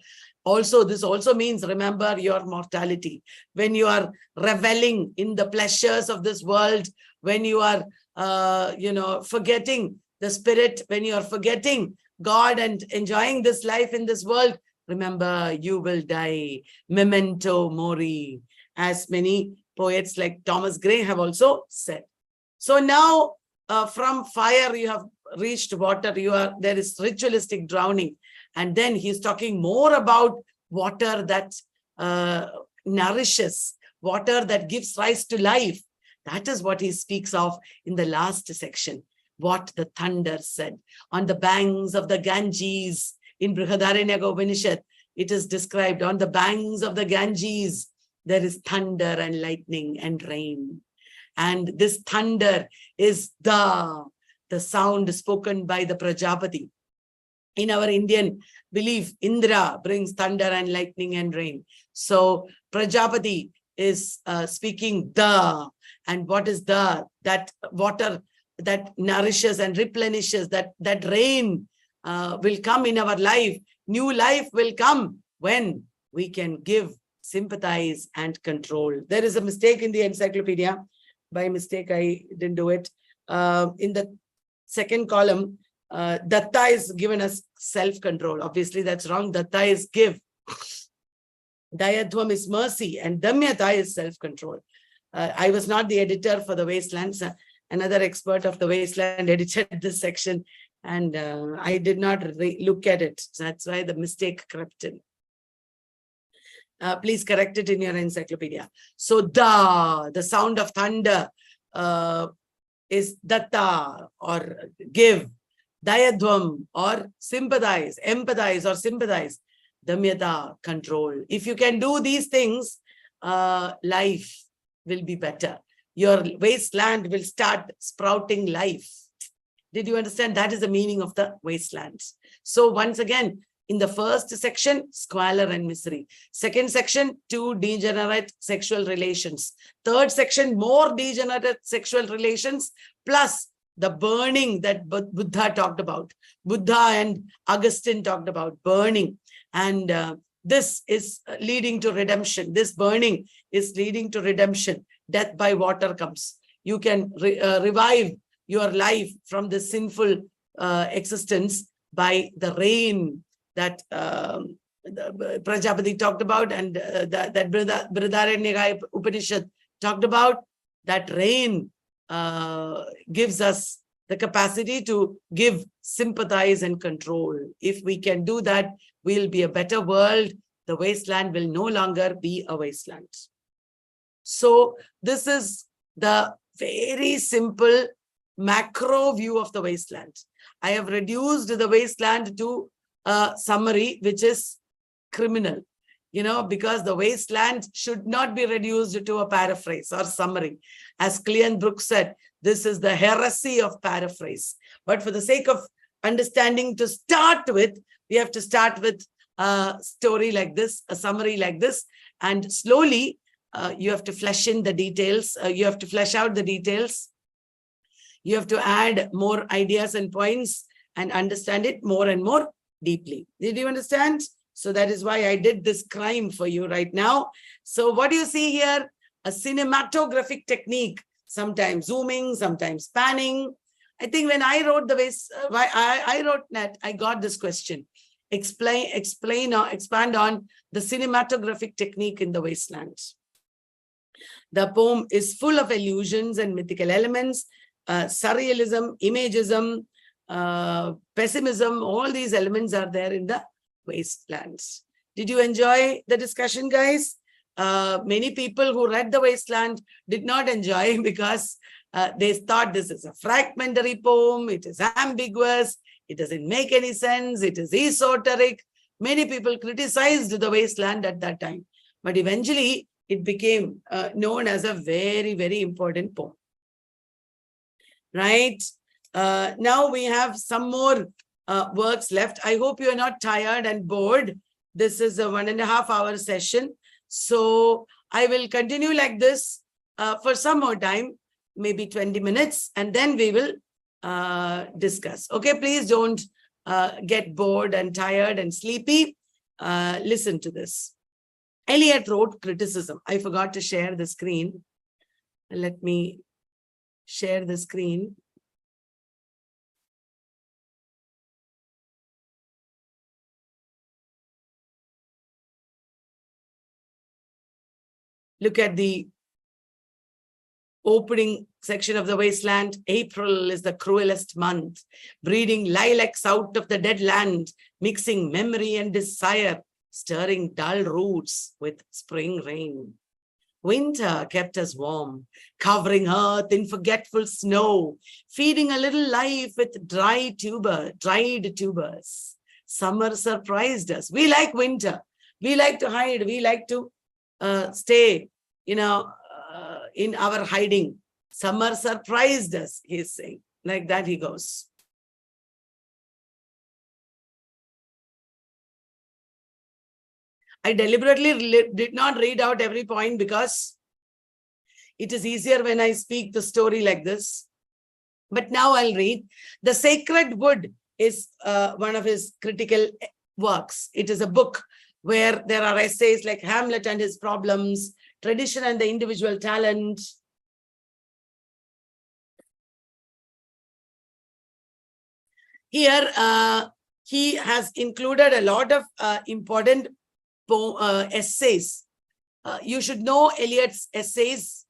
also, this also means remember your mortality. When you are reveling in the pleasures of this world, when you are, forgetting the spirit, when you are forgetting God and enjoying this life in this world, remember you will die. Memento mori, as many poets like Thomas Gray have also said. So now from fire you have reached water. There is ritualistic drowning. And then he's talking more about water that nourishes, water that gives rise to life. That is what he speaks of in the last section. What the thunder said. On the banks of the Ganges, in Brihadaranyaka Upanishad, it is described, on the banks of the Ganges, there is thunder and lightning and rain. And this thunder is the sound spoken by the Prajapati. In our Indian belief, Indra brings thunder and lightning and rain. So Prajapati is speaking the, and what is the? That water that nourishes and replenishes, that rain will come in our life. New life will come when we can give, sympathize, and control. There is a mistake in the encyclopedia. By mistake, I didn't do it. In the second column, Datta is given as self-control. Obviously, that's wrong. Datta is give. Dayadhvam is mercy, and Damyata is self-control. I was not the editor for the Wasteland. So another expert of the Wasteland edited this section, and I did not look at it. So that's why the mistake crept in. Please correct it in your encyclopedia. So the sound of thunder is datta or give. Dayadhvam or sympathize, empathize or sympathize. Damyata, control. If you can do these things, life will be better. Your wasteland will start sprouting life. Did you understand? That is the meaning of the wasteland. So once again, in the first section, squalor and misery. Second section, 2 degenerate sexual relations. Third section, more degenerate sexual relations, plus the burning that Buddha talked about. Buddha and Augustine talked about burning. And this is leading to redemption. This burning is leading to redemption. Death by water comes. You can revive your life from this sinful existence by the rain that Prajapati talked about, and that Brihadaranyaka Upanishad talked about. That rain gives us the capacity to give, sympathize, and control. If we can do that, we'll be a better world. The wasteland will no longer be a wasteland. So this is the very simple macro view of the wasteland. I have reduced the wasteland to a summary, which is criminal, because the wasteland should not be reduced to a paraphrase or summary. As Cleon Brooks said, this is the heresy of paraphrase. But for the sake of understanding to start with, we have to start with a story like this, a summary like this, and slowly you have to flesh in the details. You have to flesh out the details. You have to add more ideas and points and understand it more and more deeply. Did you understand? So that is why I did this crime for you right now. So what do you see here? A cinematographic technique, sometimes zooming, sometimes panning. I think when I wrote I wrote that, I got this question. Expand on the cinematographic technique in the wasteland. The poem is full of allusions and mythical elements, surrealism, imagism, pessimism, all these elements are there in the wastelands. Did you enjoy the discussion, guys? Many people who read the Wasteland did not enjoy because they thought this is a fragmentary poem, it is ambiguous, it doesn't make any sense, it is esoteric. Many people criticized the Wasteland at that time, but eventually it became known as a very, very important poem. Right? Now we have some more works left. I hope you are not tired and bored. This is a 1.5 hour session. So I will continue like this for some more time, maybe 20 minutes, and then we will discuss. Okay, please don't get bored and tired and sleepy. Listen to this. Eliot wrote criticism. I forgot to share the screen. Let me share the screen. Look at the opening section of the Wasteland. April is the cruelest month, breeding lilacs out of the dead land, mixing memory and desire, stirring dull roots with spring rain. Winter kept us warm, covering earth in forgetful snow, feeding a little life with dried tubers. Summer surprised us. We like winter. We like to hide. We like to stay, in our hiding. Summer surprised us, he's saying. Like that he goes. I deliberately did not read out every point because it is easier when I speak the story like this. But now I'll read. The Sacred Wood is one of his critical works. It is a book where there are essays like Hamlet and his problems, tradition and the individual talent. Here, he has included a lot of important essays. You should know Eliot's essays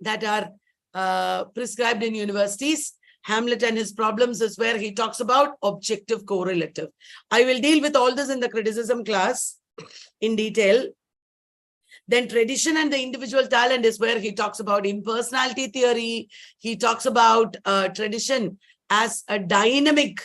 that are prescribed in universities. Hamlet and his problems is where he talks about objective correlative. I will deal with all this in the criticism class in detail. Then tradition and the individual talent is where he talks about impersonality theory. He talks about tradition as a dynamic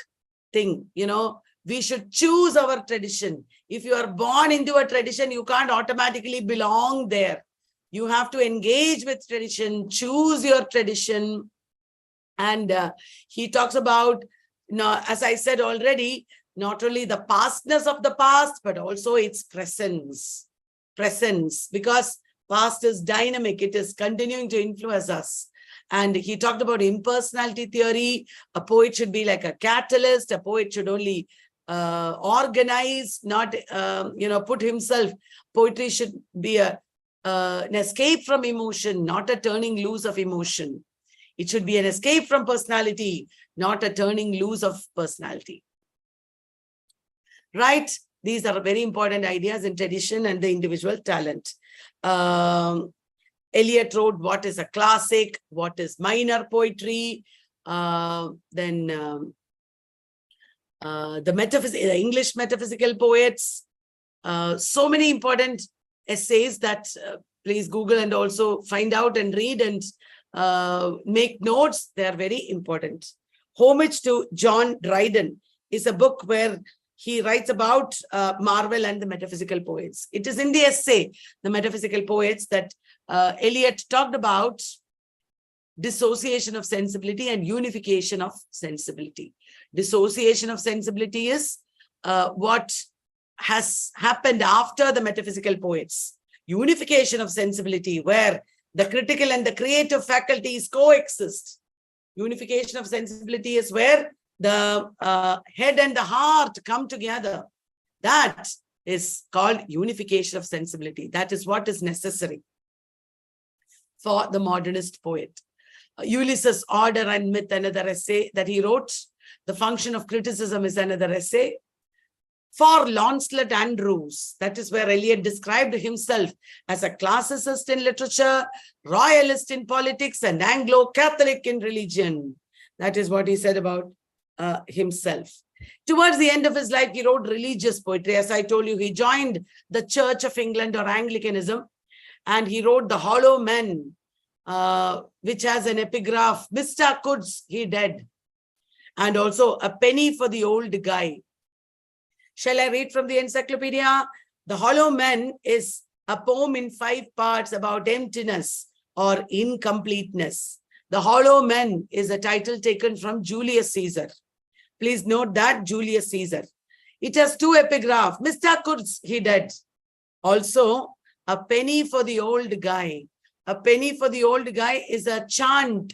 thing. You know, we should choose our tradition. If you are born into a tradition, you can't automatically belong there. You have to engage with tradition, choose your tradition. And he talks about, as I said already, not only the pastness of the past, but also its presence, because past is dynamic. It is continuing to influence us. And he talked about impersonality theory. A poet should be like a catalyst. A poet should only organize, not, put himself. Poetry should be an escape from emotion, not a turning loose of emotion. It should be an escape from personality, not a turning loose of personality. Right? These are very important ideas in tradition and the individual talent. Eliot wrote what is a classic, what is minor poetry, the English metaphysical poets, so many important essays that please Google and also find out and read and make notes. They are very important. Homage to John Dryden is a book where he writes about Marvel and the metaphysical poets. It is in the essay, The Metaphysical Poets, that Eliot talked about dissociation of sensibility and unification of sensibility. Dissociation of sensibility is what has happened after the metaphysical poets. Unification of sensibility, where the critical and the creative faculties coexist. Unification of sensibility is where the head and the heart come together. That is called unification of sensibility. That is what is necessary for the modernist poet. Ulysses' Order and Myth, another essay that he wrote. The Function of Criticism is another essay. For Lancelot Andrews, that is where Eliot described himself as a classicist in literature, royalist in politics, and Anglo-Catholic in religion. That is what he said about himself. Towards the end of his life, he wrote religious poetry. As I told you, he joined the Church of England or Anglicanism, and he wrote The Hollow Men, which has an epigraph, Mr. Coods, he dead. And also A Penny for the Old Guy. Shall I read from the encyclopedia? The Hollow Men is a poem in 5 parts about emptiness or incompleteness. The Hollow Men is a title taken from Julius Caesar. Please note that, Julius Caesar. It has 2 epigraphs. Mr. Coods, he dead. Also, A Penny for the Old Guy. A Penny for the Old Guy is a chant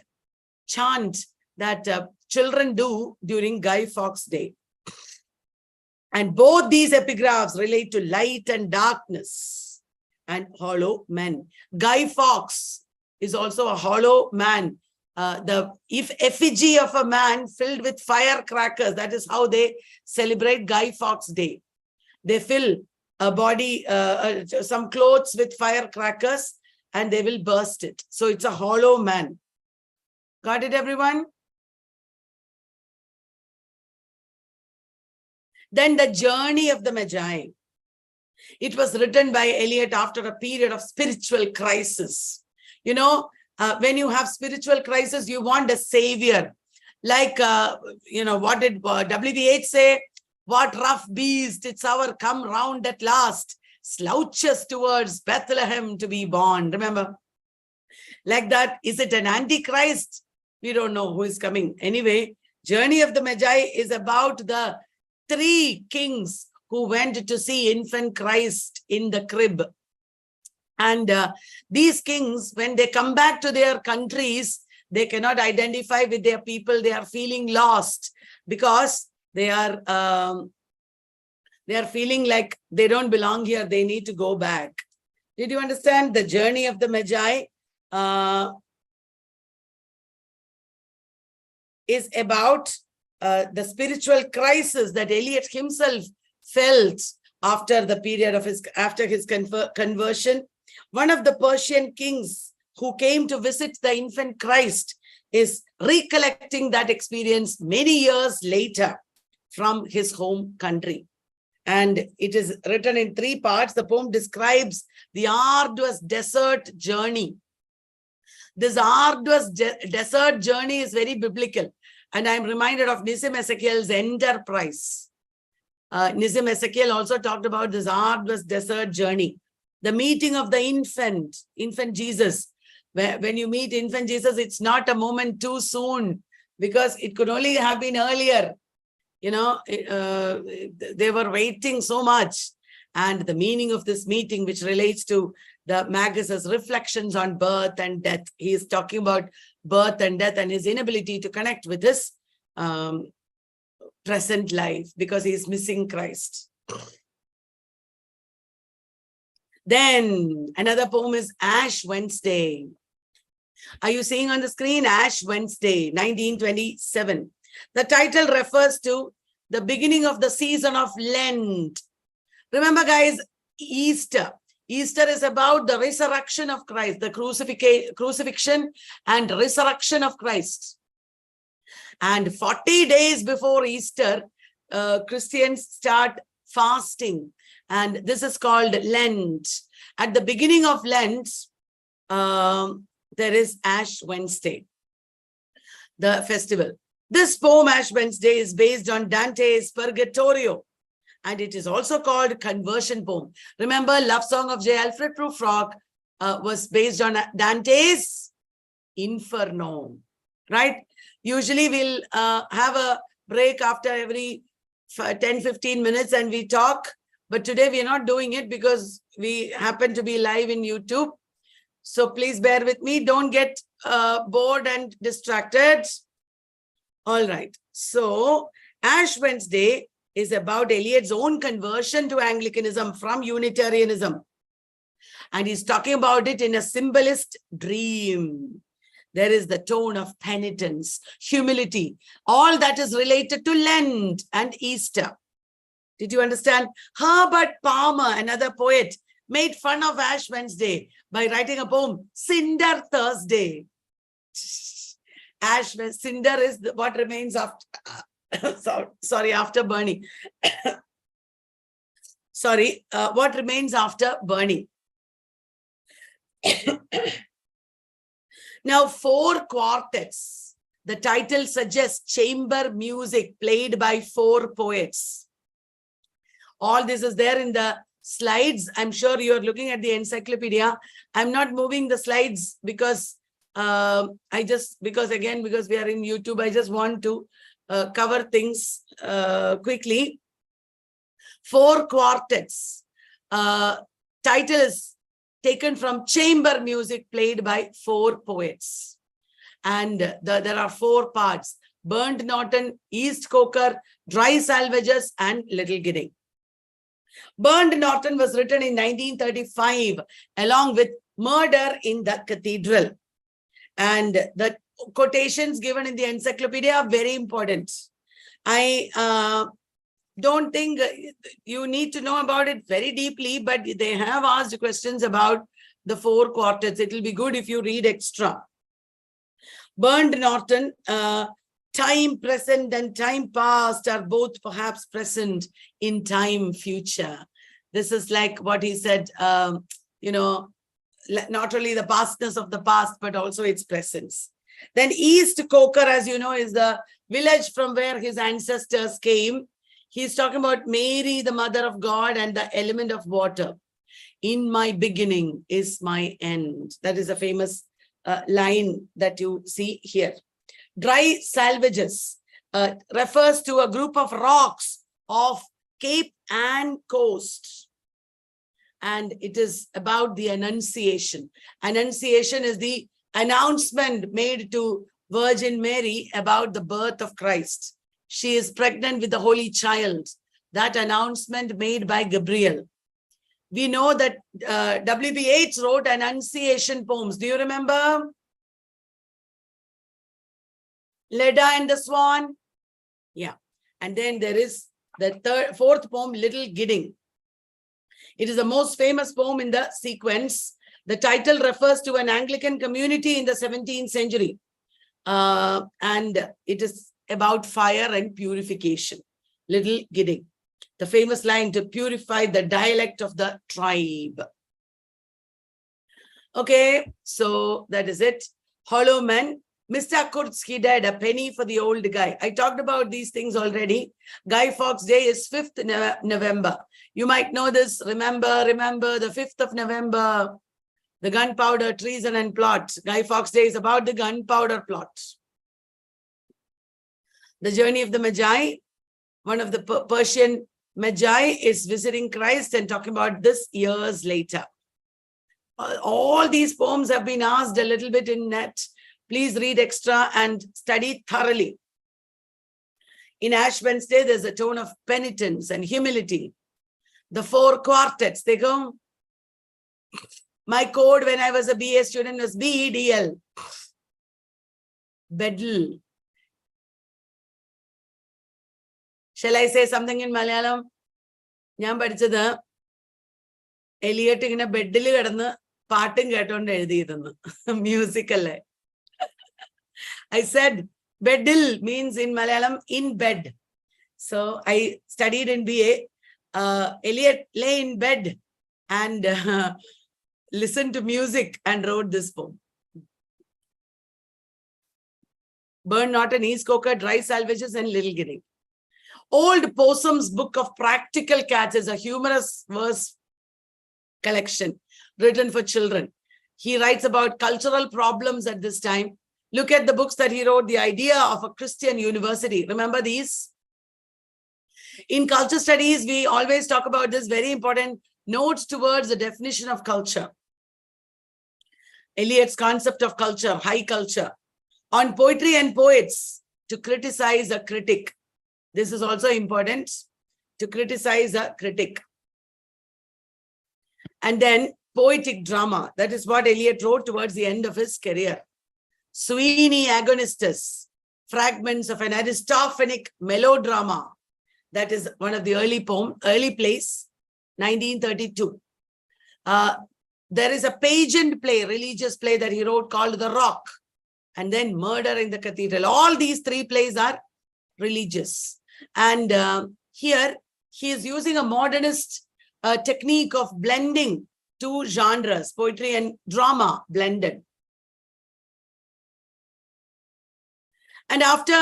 that children do during Guy Fawkes Day. And both these epigraphs relate to light and darkness and hollow men. Guy Fawkes is also a hollow man. The effigy of a man filled with firecrackers. That is how they celebrate Guy Fawkes Day. They fill a body, some clothes with firecrackers, and they will burst it. So it's a hollow man. Got it, everyone? Then The Journey of the Magi. It was written by Eliot after a period of spiritual crisis. You know, when you have spiritual crisis, you want a savior. Like, what did WBH say? What rough beast, its hour come round at last, slouches towards Bethlehem to be born. Remember? Like that, is it an antichrist? We don't know who is coming. Anyway, Journey of the Magi is about the 3 kings who went to see infant Christ in the crib. And these kings, when they come back to their countries, they cannot identify with their people. They are feeling lost because they are feeling like they don't belong here. They need to go back. Did you understand? The Journey of the Magi is about the spiritual crisis that Eliot himself felt after the period of his conversion. One of the Persian kings who came to visit the infant Christ is recollecting that experience many years later from his home country. And it is written in 3 parts. The poem describes the arduous desert journey. This arduous desert journey is very biblical. And I'm reminded of Nissim Ezekiel's enterprise. Nissim Ezekiel also talked about this arduous desert journey. The meeting of the infant Jesus. When you meet infant Jesus, it's not a moment too soon, because it could only have been earlier. You know, they were waiting so much. And the meaning of this meeting, which relates to the Magus's reflections on birth and death. He is talking about birth and death and his inability to connect with his present life because he is missing Christ. Then another poem is Ash Wednesday. Are you seeing on the screen? Ash Wednesday, 1927. The title refers to the beginning of the season of Lent. Remember, guys, Easter. Easter is about the resurrection of Christ, the crucifixion and resurrection of Christ. And 40 days before Easter, Christians start fasting. And this is called Lent. At the beginning of Lent, there is Ash Wednesday, the festival. This poem, Ash Wednesday, is based on Dante's Purgatorio. And it is also called conversion poem. Remember, Love Song of J. Alfred Prufrock was based on Dante's Inferno, right? Usually we'll have a break after every 10-15 minutes and we talk. But today we are not doing it because we happen to be live in YouTube. So please bear with me. Don't get bored and distracted. All right. So Ash Wednesday is about Eliot's own conversion to Anglicanism from Unitarianism. And he's talking about it in a symbolist dream. There is the tone of penitence, humility, all that is related to Lent and Easter. Did you understand? Herbert Palmer, another poet, made fun of Ash Wednesday by writing a poem, Cinder Thursday. Cinder is what remains after... after burning. What remains after burning. Now, 4 quartets. The title suggests chamber music played by 4 poets. All this is there in the slides. I'm sure you're looking at the encyclopedia. I'm not moving the slides because because we are in YouTube, I just want to cover things quickly. 4 quartets. Title is taken from chamber music played by 4 poets. And there are 4 parts: Burnt Norton, East Coker, Dry Salvages, and Little Gidding. Burnt Norton was written in 1935 along with Murder in the Cathedral. And the quotations given in the encyclopedia are very important. I don't think you need to know about it very deeply, but they have asked questions about the 4 quartets. It will be good if you read extra. Burnt Norton, time present and time past are both perhaps present in time future. This is like what he said, not only the pastness of the past, but also its presence. Then East Coker, as you know, is the village from where his ancestors came. He's talking about Mary, the mother of God, and the element of water. In my beginning is my end. That is a famous line that you see here. Dry Salvages refers to a group of rocks off Cape Ann coast. And it is about the Annunciation. Annunciation is the announcement made to Virgin Mary about the birth of Christ. She is pregnant with the Holy Child. That announcement made by Gabriel. We know that W.B. Yeats wrote Annunciation poems. Do you remember? Leda and the Swan. Yeah. And then there is the fourth poem, Little Gidding. It is the most famous poem in the sequence. The title refers to an Anglican community in the 17th century. And it is about fire and purification. Little Gidding. The famous line, to purify the dialect of the tribe. Okay, so that is it. Hollow Man. Mr. Kurtz, he died, a penny for the old guy. I talked about these things already. Guy Fawkes Day is 5th November. You might know this. Remember the 5th of November, the gunpowder, treason and plot. Guy Fawkes Day is about the gunpowder plot. The journey of the Magi. One of the Persian Magi is visiting Christ and talking about this years later. All these poems have been asked a little bit in net. Please read extra and study thoroughly. In Ash Wednesday, there's a tone of penitence and humility. The 4 quartets, they go. My code when I was a BA student was BEDL. Bedl. Shall I say something in Malayalam? ഞാൻ പഠിച്ചത് Elliot ഇങ്ങനെ ബെഡിൽ കിടന്ന് പാട്ടും കേട്ടോണ്ട് എഴുതിയിരുന്നു music അല്ലേ. I said bedil means in Malayalam in bed. So I studied in BA. Eliot lay in bed and listened to music and wrote this poem. Burn not an East Coker, Dry Salvages and Little Gidding. Old Possum's Book of Practical Cats is a humorous verse collection written for children. He writes about cultural problems at this time. Look at the books that he wrote, The Idea of a Christian University. Remember these? In culture studies, we always talk about this very important notes towards the definition of culture. Eliot's concept of culture, high culture. On poetry and poets, to criticize a critic. This is also important, to criticize a critic. And then poetic drama. That is what Eliot wrote towards the end of his career. Sweeney Agonistus, fragments of an Aristophanic melodrama. That is one of the early plays, 1932. There is a pageant play, religious play that he wrote called The Rock, and then Murder in the Cathedral. All these 3 plays are religious. And here he is using a modernist technique of blending 2 genres, poetry and drama blended. And after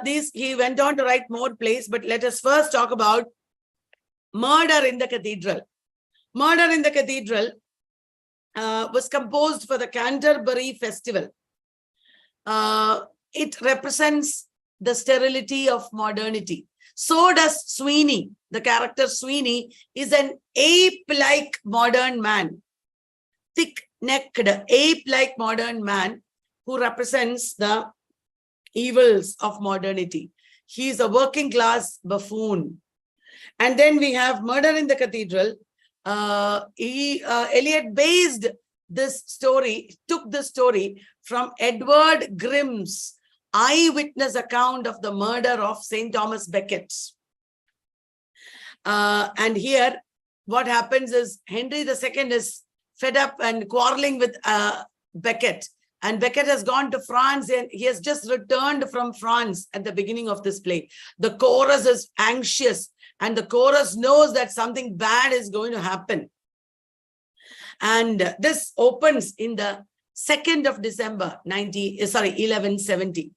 this, he went on to write more plays, but let us first talk about Murder in the Cathedral. Murder in the Cathedral was composed for the Canterbury Festival. It represents the sterility of modernity. So does Sweeney. The character Sweeney is an ape-like modern man, thick-necked, ape-like modern man who represents the evils of modernity. He is a working class buffoon. And then we have Murder in the Cathedral. Eliot based this story, took the story from Edward Grimm's eyewitness account of the murder of St. Thomas Becket. And here, what happens is Henry II is fed up and quarreling with Becket. And Becket has gone to France and he has just returned from France at the beginning of this play. The chorus is anxious and the chorus knows that something bad is going to happen. And this opens in the 2nd of December, 1170.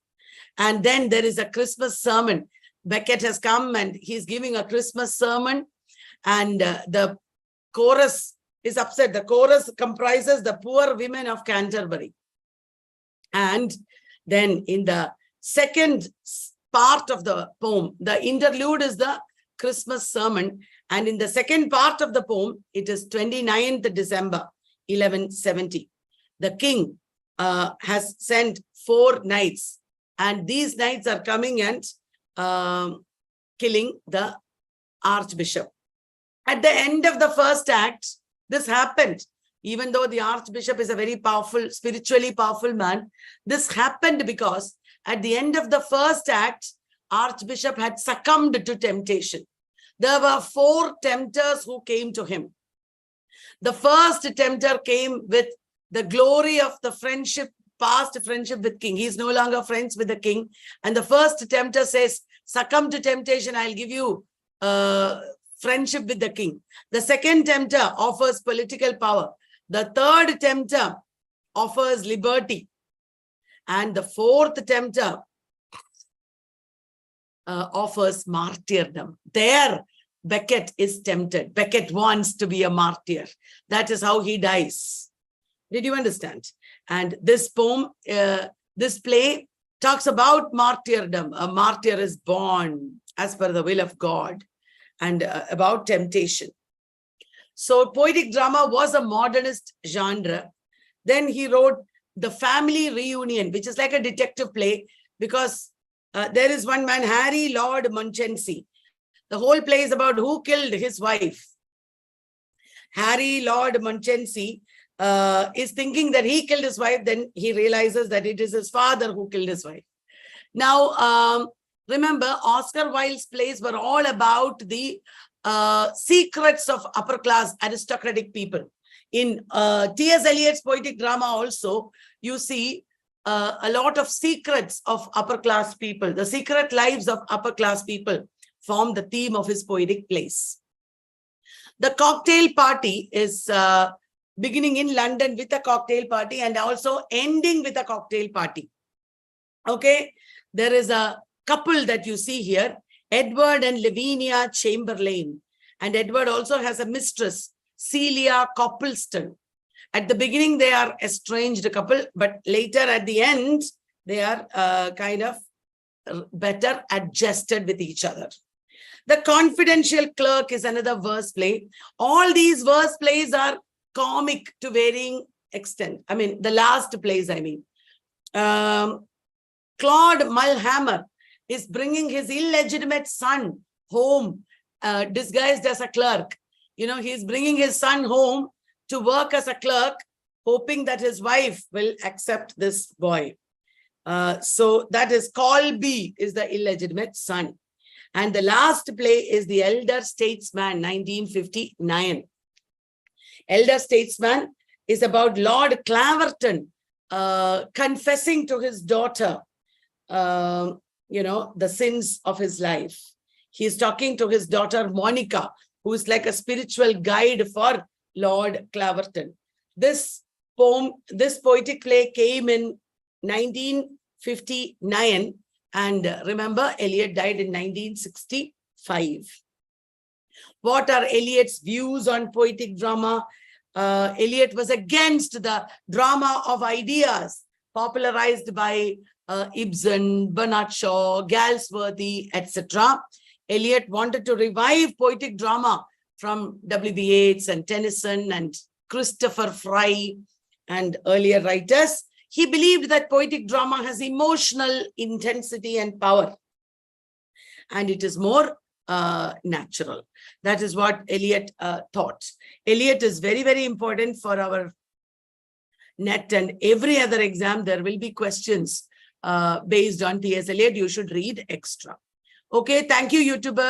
And then there is a Christmas sermon. Becket has come and he's giving a Christmas sermon and the chorus is upset. The chorus comprises the poor women of Canterbury. And then in the second part of the poem, the interlude is the Christmas sermon. And in the second part of the poem, it is 29th December, 1170. The king has sent 4 knights. And these knights are coming and killing the archbishop. At the end of the first act, this happened. Even though the archbishop is a very powerful, spiritually powerful man, this happened because at the end of the first act, archbishop had succumbed to temptation. There were 4 tempters who came to him. The first tempter came with the glory of the friendship, past friendship with king. He's no longer friends with the king. And the first tempter says, succumb to temptation, I'll give you friendship with the king. The second tempter offers political power. The third tempter offers liberty. And the fourth tempter offers martyrdom. There, Becket is tempted. Becket wants to be a martyr. That is how he dies. Did you understand? And this poem, this play talks about martyrdom. A martyr is born as per the will of God, and about temptation. So poetic drama was a modernist genre. Then he wrote The Family Reunion, which is like a detective play, because there is one man, Harry Lord Monchensi. The whole play is about who killed his wife. Harry Lord Monchensi is thinking that he killed his wife. Then he realizes that it is his father who killed his wife. Now, remember, Oscar Wilde's plays were all about the secrets of upper class aristocratic people. In T.S. Eliot's poetic drama also, you see a lot of secrets of upper class people. The secret lives of upper class people form the theme of his poetic plays. The cocktail party is beginning in London with a cocktail party and also ending with a cocktail party. Okay, there is a couple that you see here, Edward and Lavinia Chamberlain. And Edward also has a mistress, Celia Copleston. At the beginning, they are estranged couple, but later at the end, they are kind of better adjusted with each other. The Confidential Clerk is another verse play. All these verse plays are comic to varying extent. I mean, the last plays, I mean. Claude Mulhammer is bringing his illegitimate son home, disguised as a clerk. You know, he's bringing his son home to work as a clerk, hoping that his wife will accept this boy. So that is Colby is the illegitimate son. And the last play is The Elder Statesman, 1959. Elder Statesman is about Lord Claverton confessing to his daughter, you know, the sins of his life. He's talking to his daughter, Monica, who is like a spiritual guide for Lord Claverton. This poem, this poetic play came in 1959. And remember, Eliot died in 1965. What are Eliot's views on poetic drama? Eliot was against the drama of ideas popularized by Ibsen, Bernard Shaw, Galsworthy, etc. Eliot wanted to revive poetic drama from W.B. Yeats and Tennyson and Christopher Fry and earlier writers. He believed that poetic drama has emotional intensity and power, and it is more natural. That is what Eliot thought. Eliot is very, very important for our NET and every other exam. There will be questions based on T.S. Eliot. You should read extra. Okay, thank you, YouTuber.